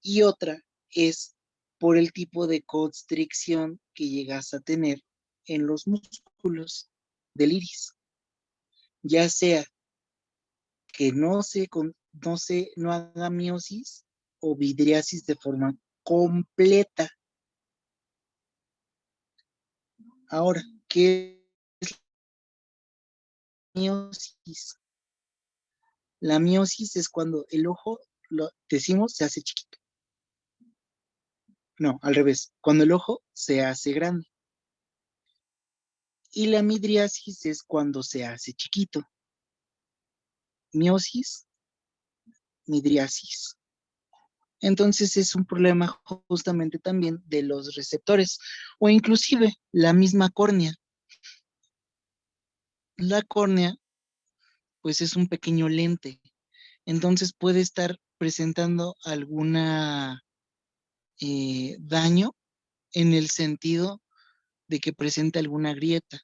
y otra es por el tipo de constricción que llegas a tener en los músculos del iris, ya sea que no haga miosis o vidriasis de forma completa. Ahora, ¿qué es la miosis? La miosis es cuando el ojo, lo decimos, se hace chiquito. No, al revés, cuando el ojo se hace grande. Y la midriasis es cuando se hace chiquito. Miosis, midriasis. Entonces es un problema justamente también de los receptores o inclusive la misma córnea. La córnea pues es un pequeño lente, entonces puede estar presentando alguna daño en el sentido de que presente alguna grieta,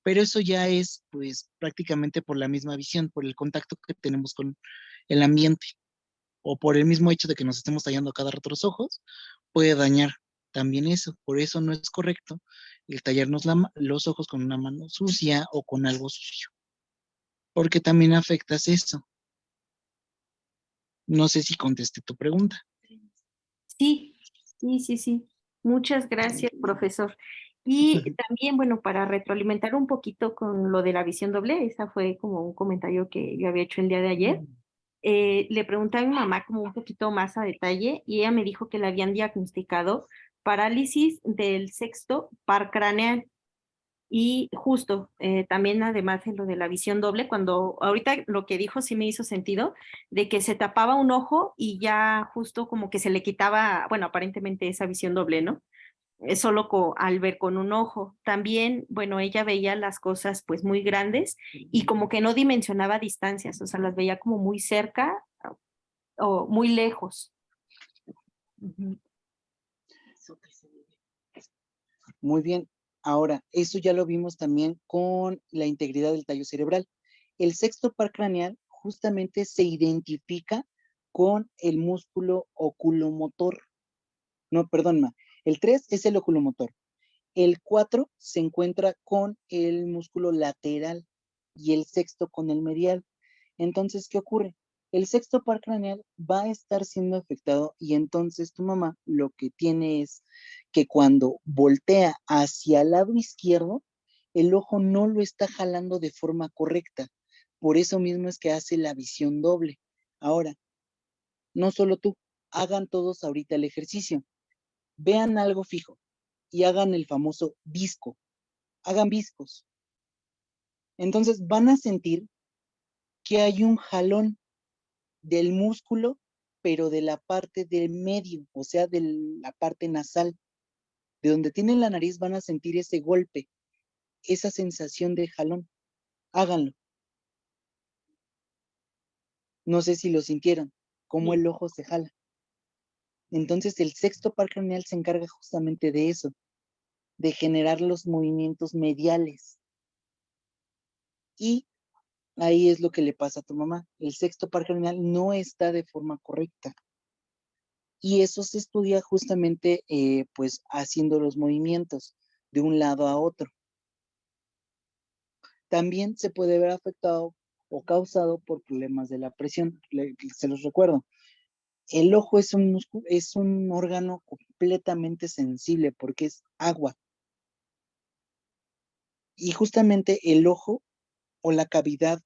pero eso ya es pues prácticamente por la misma visión, por el contacto que tenemos con el ambiente o por el mismo hecho de que nos estemos tallando cada rato los ojos, puede dañar también eso. Por eso no es correcto el tallarnos los ojos con una mano sucia o con algo sucio, porque también afectas eso. No sé si contesté tu pregunta. Sí, sí. Muchas gracias, profesor. Y también, bueno, para retroalimentar un poquito con lo de la visión doble, esa fue como un comentario que yo había hecho el día de ayer. Le pregunté a mi mamá como un poquito más a detalle y ella me dijo que le habían diagnosticado parálisis del sexto par craneal. Y justo, también además de lo de la visión doble, cuando ahorita lo que dijo sí me hizo sentido, de que se tapaba un ojo y ya justo como que se le quitaba, bueno, aparentemente esa visión doble, ¿no? solo al ver con un ojo. También, bueno, ella veía las cosas pues muy grandes y como que no dimensionaba distancias, o sea, las veía como muy cerca o muy lejos. Ujú. Muy bien. Ahora, eso ya lo vimos también con la integridad del tallo cerebral. El sexto par craneal justamente se identifica con el músculo oculomotor. No, perdón, ma. El 3 es el oculomotor. El 4 se encuentra con el músculo lateral y el sexto con el medial. Entonces, ¿qué ocurre? El sexto par craneal va a estar siendo afectado y entonces tu mamá lo que tiene es que cuando voltea hacia el lado izquierdo, el ojo no lo está jalando de forma correcta. Por eso mismo es que hace la visión doble. Ahora, no solo tú, hagan todos ahorita el ejercicio. Vean algo fijo y hagan el famoso visco. Hagan viscos. Entonces van a sentir que hay un jalón del músculo, pero de la parte del medio, o sea, de la parte nasal. De donde tienen la nariz van a sentir ese golpe, esa sensación de jalón. Háganlo. No sé si lo sintieron, cómo el ojo se jala. Entonces el sexto par craneal se encarga justamente de eso, de generar los movimientos mediales. Y ahí es lo que le pasa a tu mamá. El sexto par craneal no está de forma correcta. Y eso se estudia justamente pues haciendo los movimientos de un lado a otro. También se puede ver afectado o causado por problemas de la presión. Se los recuerdo. El ojo es es un órgano completamente sensible porque es agua. Y justamente el ojo o la cavidad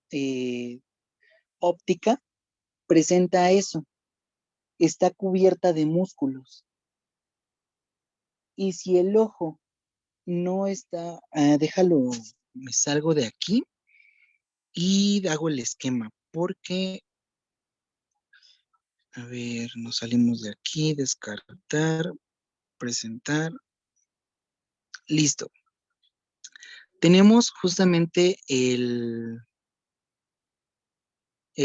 óptica presenta eso. Está cubierta de músculos. Y si el ojo no está, déjalo, me salgo de aquí y hago el esquema, porque, a ver, nos salimos de aquí, descartar, presentar, listo. Tenemos justamente el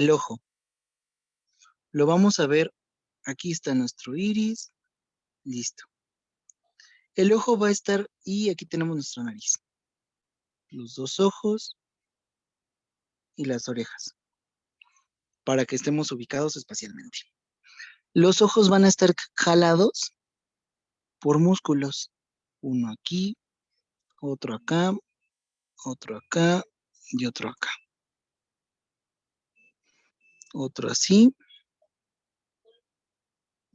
ojo. Lo vamos a ver, aquí está nuestro iris, listo. El ojo va a estar, y aquí tenemos nuestra nariz. Los dos ojos y las orejas, para que estemos ubicados espacialmente. Los ojos van a estar jalados por músculos. Uno aquí, otro acá y otro acá. Otro así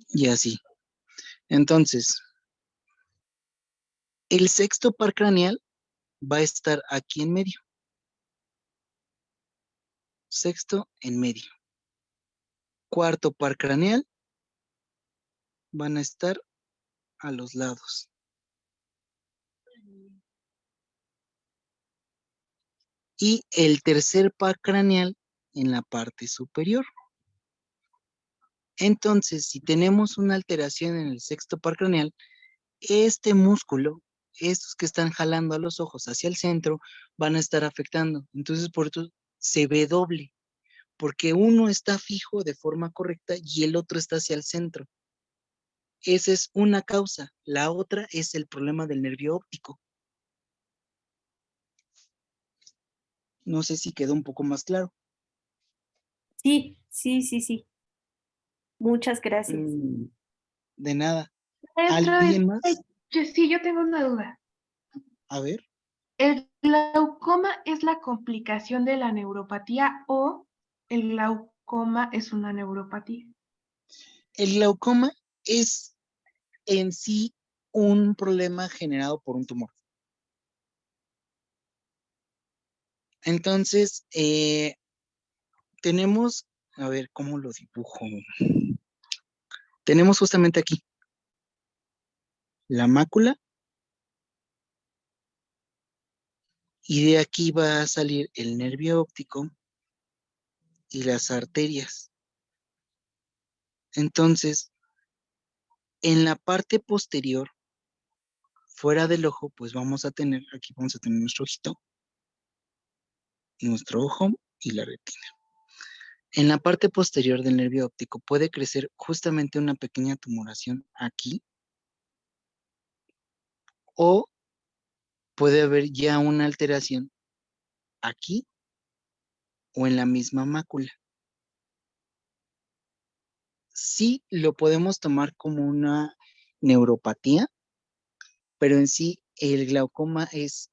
y así. Entonces, el sexto par craneal va a estar aquí en medio. Sexto en medio. Cuarto par craneal van a estar a los lados. Y el tercer par craneal en la parte superior. Entonces, si tenemos una alteración en el sexto par craneal, este músculo, estos que están jalando a los ojos hacia el centro, van a estar afectando. Entonces, por eso se ve doble, porque uno está fijo de forma correcta y el otro está hacia el centro. Esa es una causa. La otra es el problema del nervio óptico. No sé si quedó un poco más claro. Sí, sí, sí, sí. Muchas gracias. De nada. Maestro, ¿Alguien más? sí, yo tengo una duda. A ver. ¿El glaucoma es la complicación de la neuropatía o el glaucoma es una neuropatía? El glaucoma es en sí un problema generado por un tumor. Entonces, tenemos, a ver, ¿cómo lo dibujo? Tenemos justamente aquí la mácula y de aquí va a salir el nervio óptico y las arterias. Entonces, en la parte posterior fuera del ojo, pues aquí vamos a tener nuestro ojito, nuestro ojo y la retina. En la parte posterior del nervio óptico puede crecer justamente una pequeña tumoración aquí, o puede haber ya una alteración aquí o en la misma mácula. Sí lo podemos tomar como una neuropatía, pero en sí el glaucoma es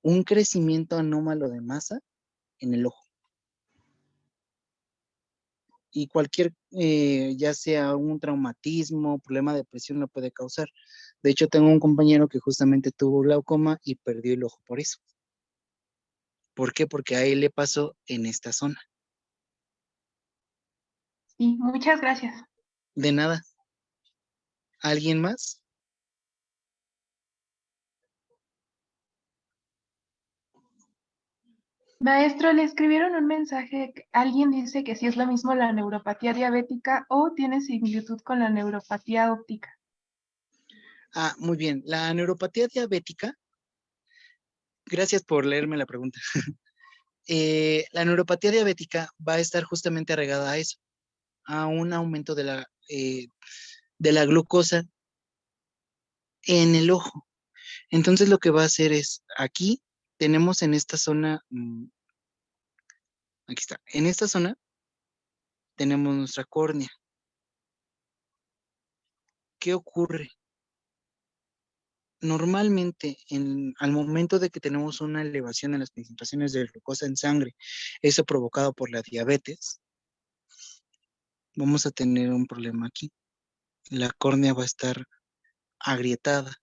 un crecimiento anómalo de masa en el ojo. Y cualquier, ya sea un traumatismo, problema de presión lo puede causar. De hecho, tengo un compañero que justamente tuvo glaucoma y perdió el ojo por eso. ¿Por qué? Porque a él le pasó en esta zona. Sí, muchas gracias. De nada. ¿Alguien más? Maestro, le escribieron un mensaje. Alguien dice que sí es lo mismo la neuropatía diabética o tiene similitud con la neuropatía óptica. Ah, muy bien. La neuropatía diabética, gracias por leerme la pregunta. La neuropatía diabética va a estar justamente arraigada a eso, a un aumento de la glucosa en el ojo. Entonces lo que va a hacer es, aquí tenemos en esta zona, aquí está, en esta zona tenemos nuestra córnea. ¿Qué ocurre? Normalmente, al momento de que tenemos una elevación en las concentraciones de glucosa en sangre, eso provocado por la diabetes, vamos a tener un problema aquí. La córnea va a estar agrietada.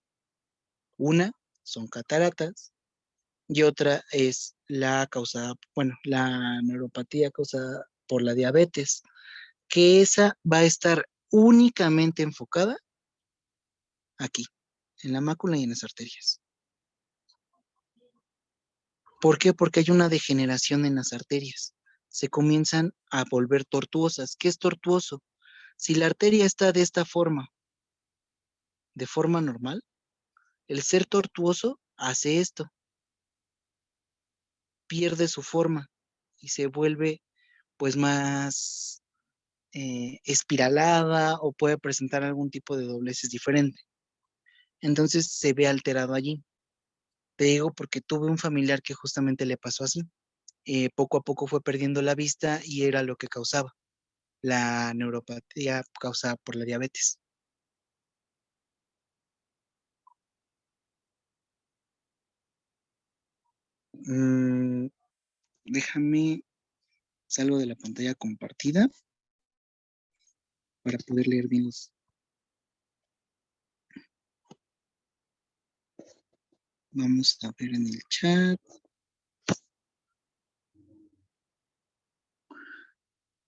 Una son cataratas y otra es la neuropatía causada por la diabetes, que esa va a estar únicamente enfocada aquí, en la mácula y en las arterias. ¿Por qué? Porque hay una degeneración en las arterias. Se comienzan a volver tortuosas. ¿Qué es tortuoso? Si la arteria está de esta forma, de forma normal, el ser tortuoso hace esto, pierde su forma y se vuelve pues más espiralada o puede presentar algún tipo de dobleces diferente. Entonces se ve alterado allí. Te digo porque tuve un familiar que justamente le pasó así. Poco a poco fue perdiendo la vista y era lo que causaba la neuropatía causada por la diabetes. Déjame, salgo de la pantalla compartida para poder leer bien los. Vamos a ver en el chat.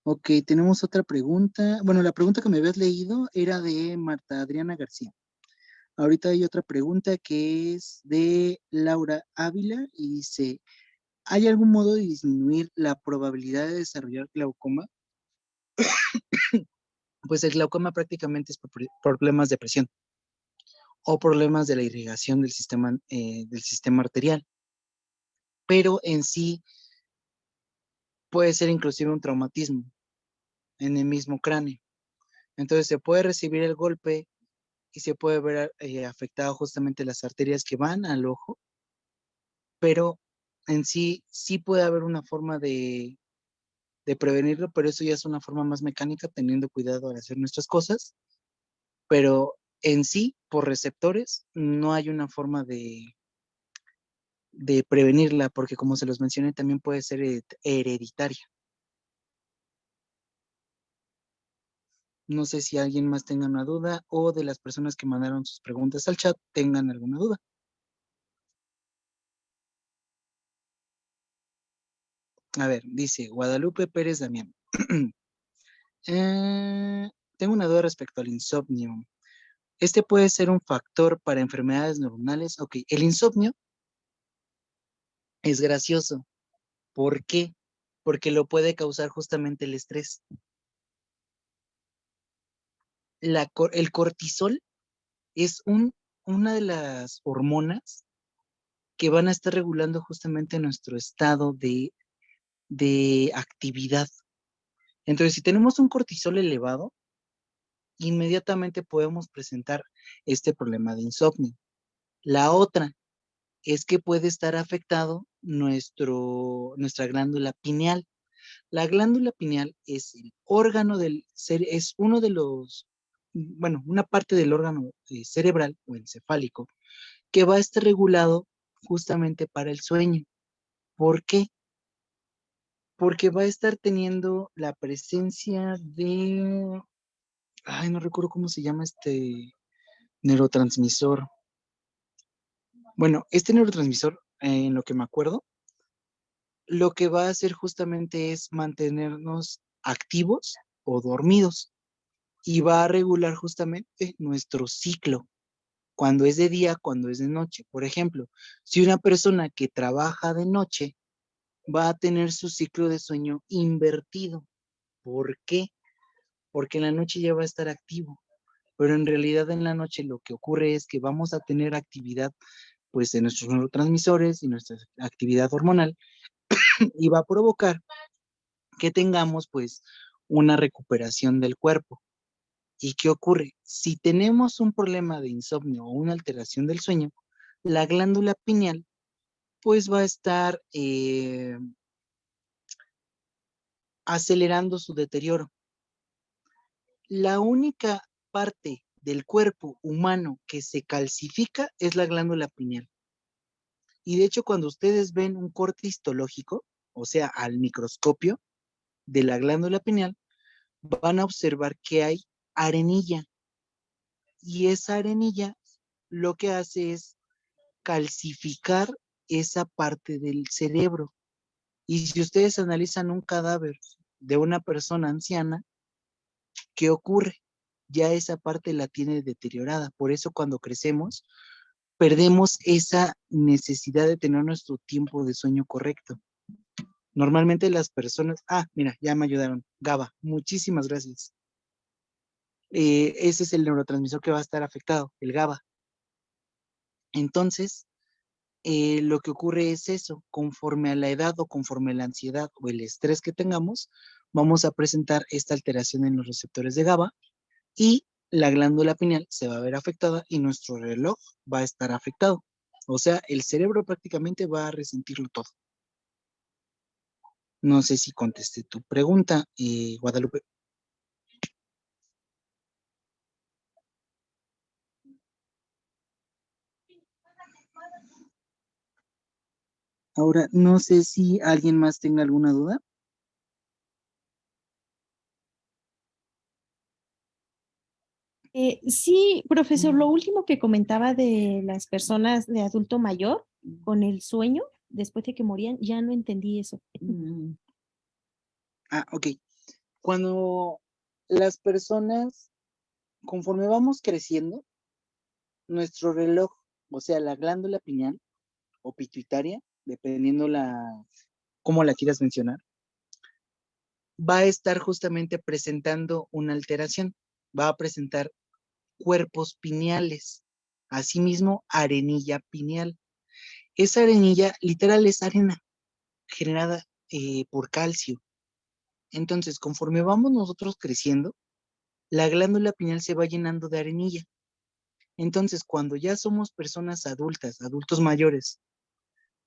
Ok, tenemos otra pregunta. Bueno, la pregunta que me habías leído era de Marta Adriana García. Ahorita hay otra pregunta que es de Laura Ávila y dice, ¿hay algún modo de disminuir la probabilidad de desarrollar glaucoma? Pues el glaucoma prácticamente es por problemas de presión o problemas de la irrigación del sistema arterial. Pero en sí puede ser inclusive un traumatismo en el mismo cráneo. Entonces se puede recibir el golpe y se puede ver afectado justamente las arterias que van al ojo, pero en sí puede haber una forma de prevenirlo, pero eso ya es una forma más mecánica, teniendo cuidado al hacer nuestras cosas, pero en sí, por receptores, no hay una forma de prevenirla, porque como se los mencioné, también puede ser hereditaria. No sé si alguien más tenga una duda o de las personas que mandaron sus preguntas al chat tengan alguna duda. A ver, dice Guadalupe Pérez Damián. Tengo una duda respecto al insomnio. ¿Este puede ser un factor para enfermedades neuronales? Ok, el insomnio es gracioso. ¿Por qué? Porque lo puede causar justamente el estrés. El cortisol es un una de las hormonas que van a estar regulando justamente nuestro estado de actividad. Entonces, si tenemos un cortisol elevado, inmediatamente podemos presentar este problema de insomnio. La otra es que puede estar afectado nuestra glándula pineal. La glándula pineal es el órgano es uno de los, bueno, una parte del órgano cerebral o encefálico que va a estar regulado justamente para el sueño. ¿Por qué? Porque va a estar teniendo la presencia de, ay, no recuerdo cómo se llama este neurotransmisor. Bueno, este neurotransmisor, en lo que me acuerdo, lo que va a hacer justamente es mantenernos activos o dormidos y va a regular justamente nuestro ciclo, cuando es de día, cuando es de noche. Por ejemplo, si una persona que trabaja de noche va a tener su ciclo de sueño invertido. ¿Por qué? Porque en la noche ya va a estar activo, pero en realidad en la noche lo que ocurre es que vamos a tener actividad pues de nuestros neurotransmisores y nuestra actividad hormonal y va a provocar que tengamos pues una recuperación del cuerpo. ¿Y qué ocurre? Si tenemos un problema de insomnio o una alteración del sueño, la glándula pineal pues va a estar acelerando su deterioro. La única parte del cuerpo humano que se calcifica es la glándula pineal. Y de hecho, cuando ustedes ven un corte histológico, o sea, al microscopio de la glándula pineal, van a observar que hay arenilla. Y esa arenilla lo que hace es calcificar esa parte del cerebro. Y si ustedes analizan un cadáver de una persona anciana, ¿qué ocurre? Ya esa parte la tiene deteriorada. Por eso cuando crecemos, perdemos esa necesidad de tener nuestro tiempo de sueño correcto. Normalmente las personas, mira, ya me ayudaron. GABA, muchísimas gracias. Ese es el neurotransmisor que va a estar afectado, el GABA. Entonces, lo que ocurre es eso, conforme a la edad o conforme a la ansiedad o el estrés que tengamos, vamos a presentar esta alteración en los receptores de GABA y la glándula pineal se va a ver afectada y nuestro reloj va a estar afectado. O sea, el cerebro prácticamente va a resentirlo todo. No sé si contesté tu pregunta, Guadalupe. Ahora, no sé si alguien más tenga alguna duda. Sí, profesor, lo último que comentaba de las personas de adulto mayor con el sueño, después de que morían, ya no entendí eso. Ok. Cuando las personas, conforme vamos creciendo, nuestro reloj, o sea, la glándula pineal o pituitaria, dependiendo cómo la quieras mencionar, va a estar justamente presentando una alteración. Va a presentar cuerpos pineales, asimismo arenilla pineal. Esa arenilla literal es arena generada por calcio. Entonces, conforme vamos nosotros creciendo, la glándula pineal se va llenando de arenilla. Entonces, cuando ya somos personas adultas, adultos mayores,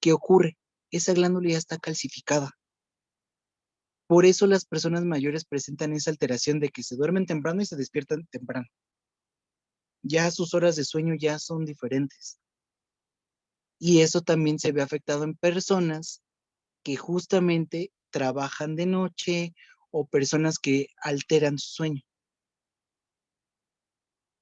¿qué ocurre? Esa glándula ya está calcificada. Por eso las personas mayores presentan esa alteración de que se duermen temprano y se despiertan temprano. Ya sus horas de sueño ya son diferentes. Y eso también se ve afectado en personas que justamente trabajan de noche o personas que alteran su sueño.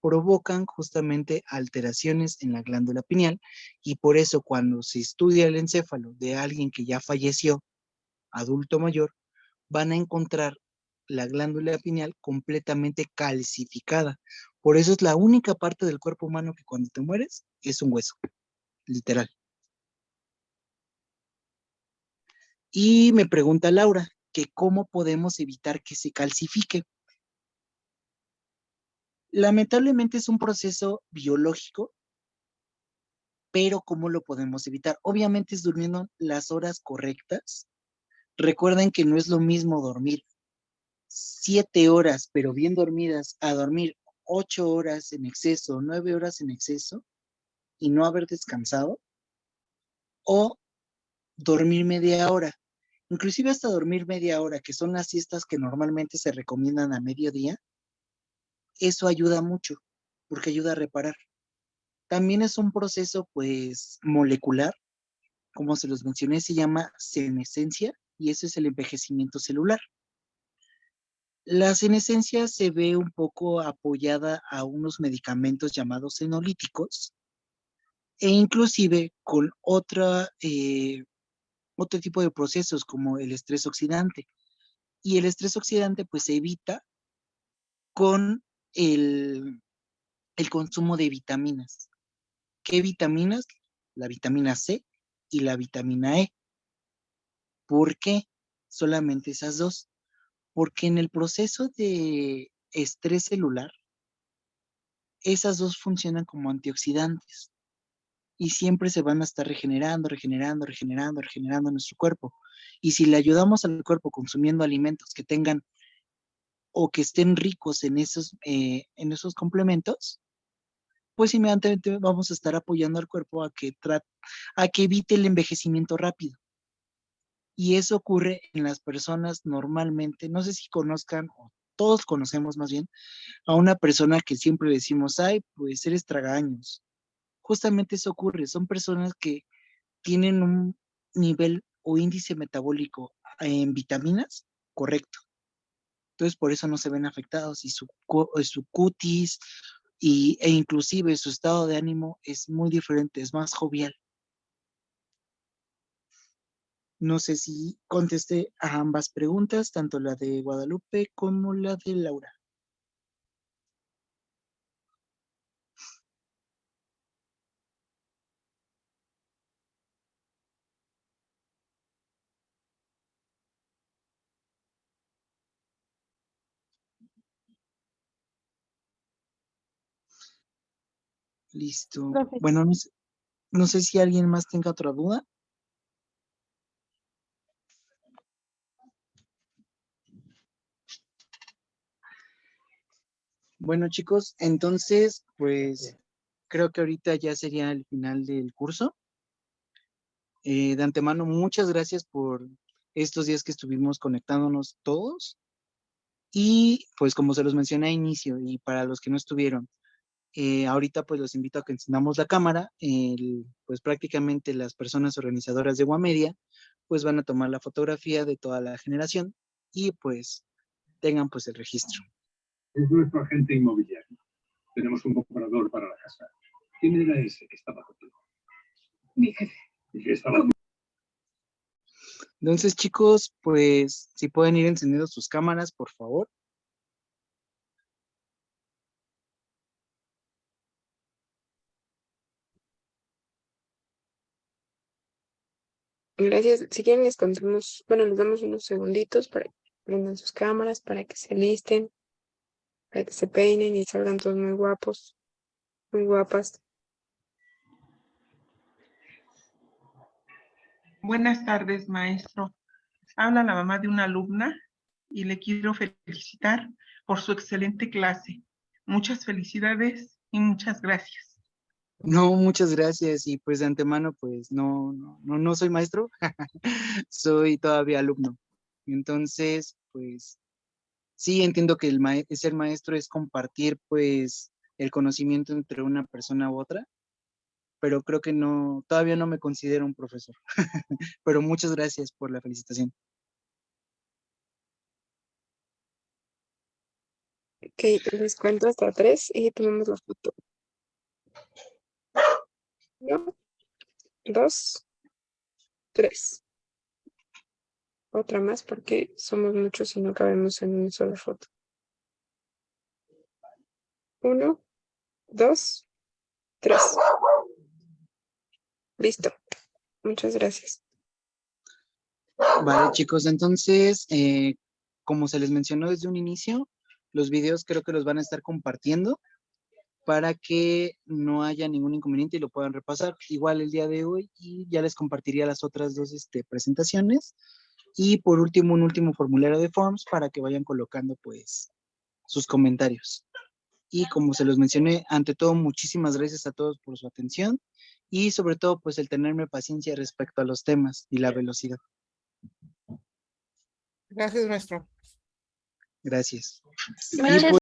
Provocan justamente alteraciones en la glándula pineal y por eso cuando se estudia el encéfalo de alguien que ya falleció, adulto mayor, van a encontrar la glándula pineal completamente calcificada. Por eso es la única parte del cuerpo humano que cuando te mueres es un hueso, literal. Y me pregunta Laura que cómo podemos evitar que se calcifique. Lamentablemente es un proceso biológico Pero ¿cómo lo podemos evitar? Obviamente es durmiendo las horas correctas. Recuerden que no es lo mismo dormir 7 horas, pero bien dormidas, a dormir 8 horas en exceso, 9 horas en exceso y no haber descansado, o dormir media hora. Inclusive hasta dormir media hora, que son las siestas que normalmente se recomiendan a mediodía, eso ayuda mucho, porque ayuda a reparar. También es un proceso, pues, molecular, como se los mencioné, se llama senescencia, y eso es el envejecimiento celular. La senescencia se ve un poco apoyada a unos medicamentos llamados senolíticos, e inclusive con otro tipo de procesos como el estrés oxidante. Y el estrés oxidante pues se evita con el consumo de vitaminas. ¿Qué vitaminas? La vitamina C y la vitamina E. ¿Por qué? Solamente esas dos. Porque en el proceso de estrés celular, esas dos funcionan como antioxidantes y siempre se van a estar regenerando nuestro cuerpo. Y si le ayudamos al cuerpo consumiendo alimentos que tengan o que estén ricos en esos complementos, pues inmediatamente vamos a estar apoyando al cuerpo a que evite el envejecimiento rápido. Y eso ocurre en las personas normalmente, no sé si conozcan, o todos conocemos más bien, a una persona que siempre decimos, ay, pues eres tragaños. Justamente eso ocurre, son personas que tienen un nivel o índice metabólico en vitaminas correcto. Entonces, por eso no se ven afectados y su cutis e inclusive su estado de ánimo es muy diferente, es más jovial. No sé si contesté a ambas preguntas, tanto la de Guadalupe como la de Laura. Listo. Profe. Bueno, no sé si alguien más tenga otra duda. Bueno, chicos, entonces, pues creo que ahorita ya sería el final del curso. De antemano, muchas gracias por estos días que estuvimos conectándonos todos. Y pues como se los mencioné a inicio y para los que no estuvieron, ahorita pues los invito a que encendamos la cámara. Pues prácticamente las personas organizadoras de Guamedia pues van a tomar la fotografía de toda la generación y pues tengan pues el registro. Es nuestro agente inmobiliario. Tenemos un comprador para la casa. ¿Quién era ese que estaba contigo? Mi jefe. ¿Y qué estaba? Entonces, chicos, pues si pueden ir encendiendo sus cámaras, por favor. Gracias. Si quieren les contamos, bueno, les damos unos segunditos para que prendan sus cámaras, para que se listen, para que se peinen y salgan todos muy guapos, muy guapas. Buenas tardes, maestro. Habla la mamá de una alumna y le quiero felicitar por su excelente clase. Muchas felicidades y muchas gracias. No, muchas gracias. Y pues de antemano, pues no soy maestro, soy todavía alumno. Entonces, pues sí entiendo que ser maestro es compartir pues el conocimiento entre una persona u otra, pero creo que todavía no me considero un profesor. Pero muchas gracias por la felicitación. Ok, les cuento hasta 3 y tomamos la foto. 1, 2, 3. Otra más porque somos muchos y no cabemos en una sola foto. 1, 2, 3. Listo. Muchas gracias. Vale, chicos, entonces, como se les mencionó desde un inicio, los videos creo que los van a estar compartiendo. para que no haya ningún inconveniente y lo puedan repasar igual el día de hoy, y ya les compartiría las otras dos presentaciones. Y por último, un último formulario de forms para que vayan colocando pues sus comentarios. Y como se los mencioné, ante todo, muchísimas gracias a todos por su atención y sobre todo pues el tenerme paciencia respecto a los temas y la velocidad. Gracias, maestro. Gracias. Y Muchas pues,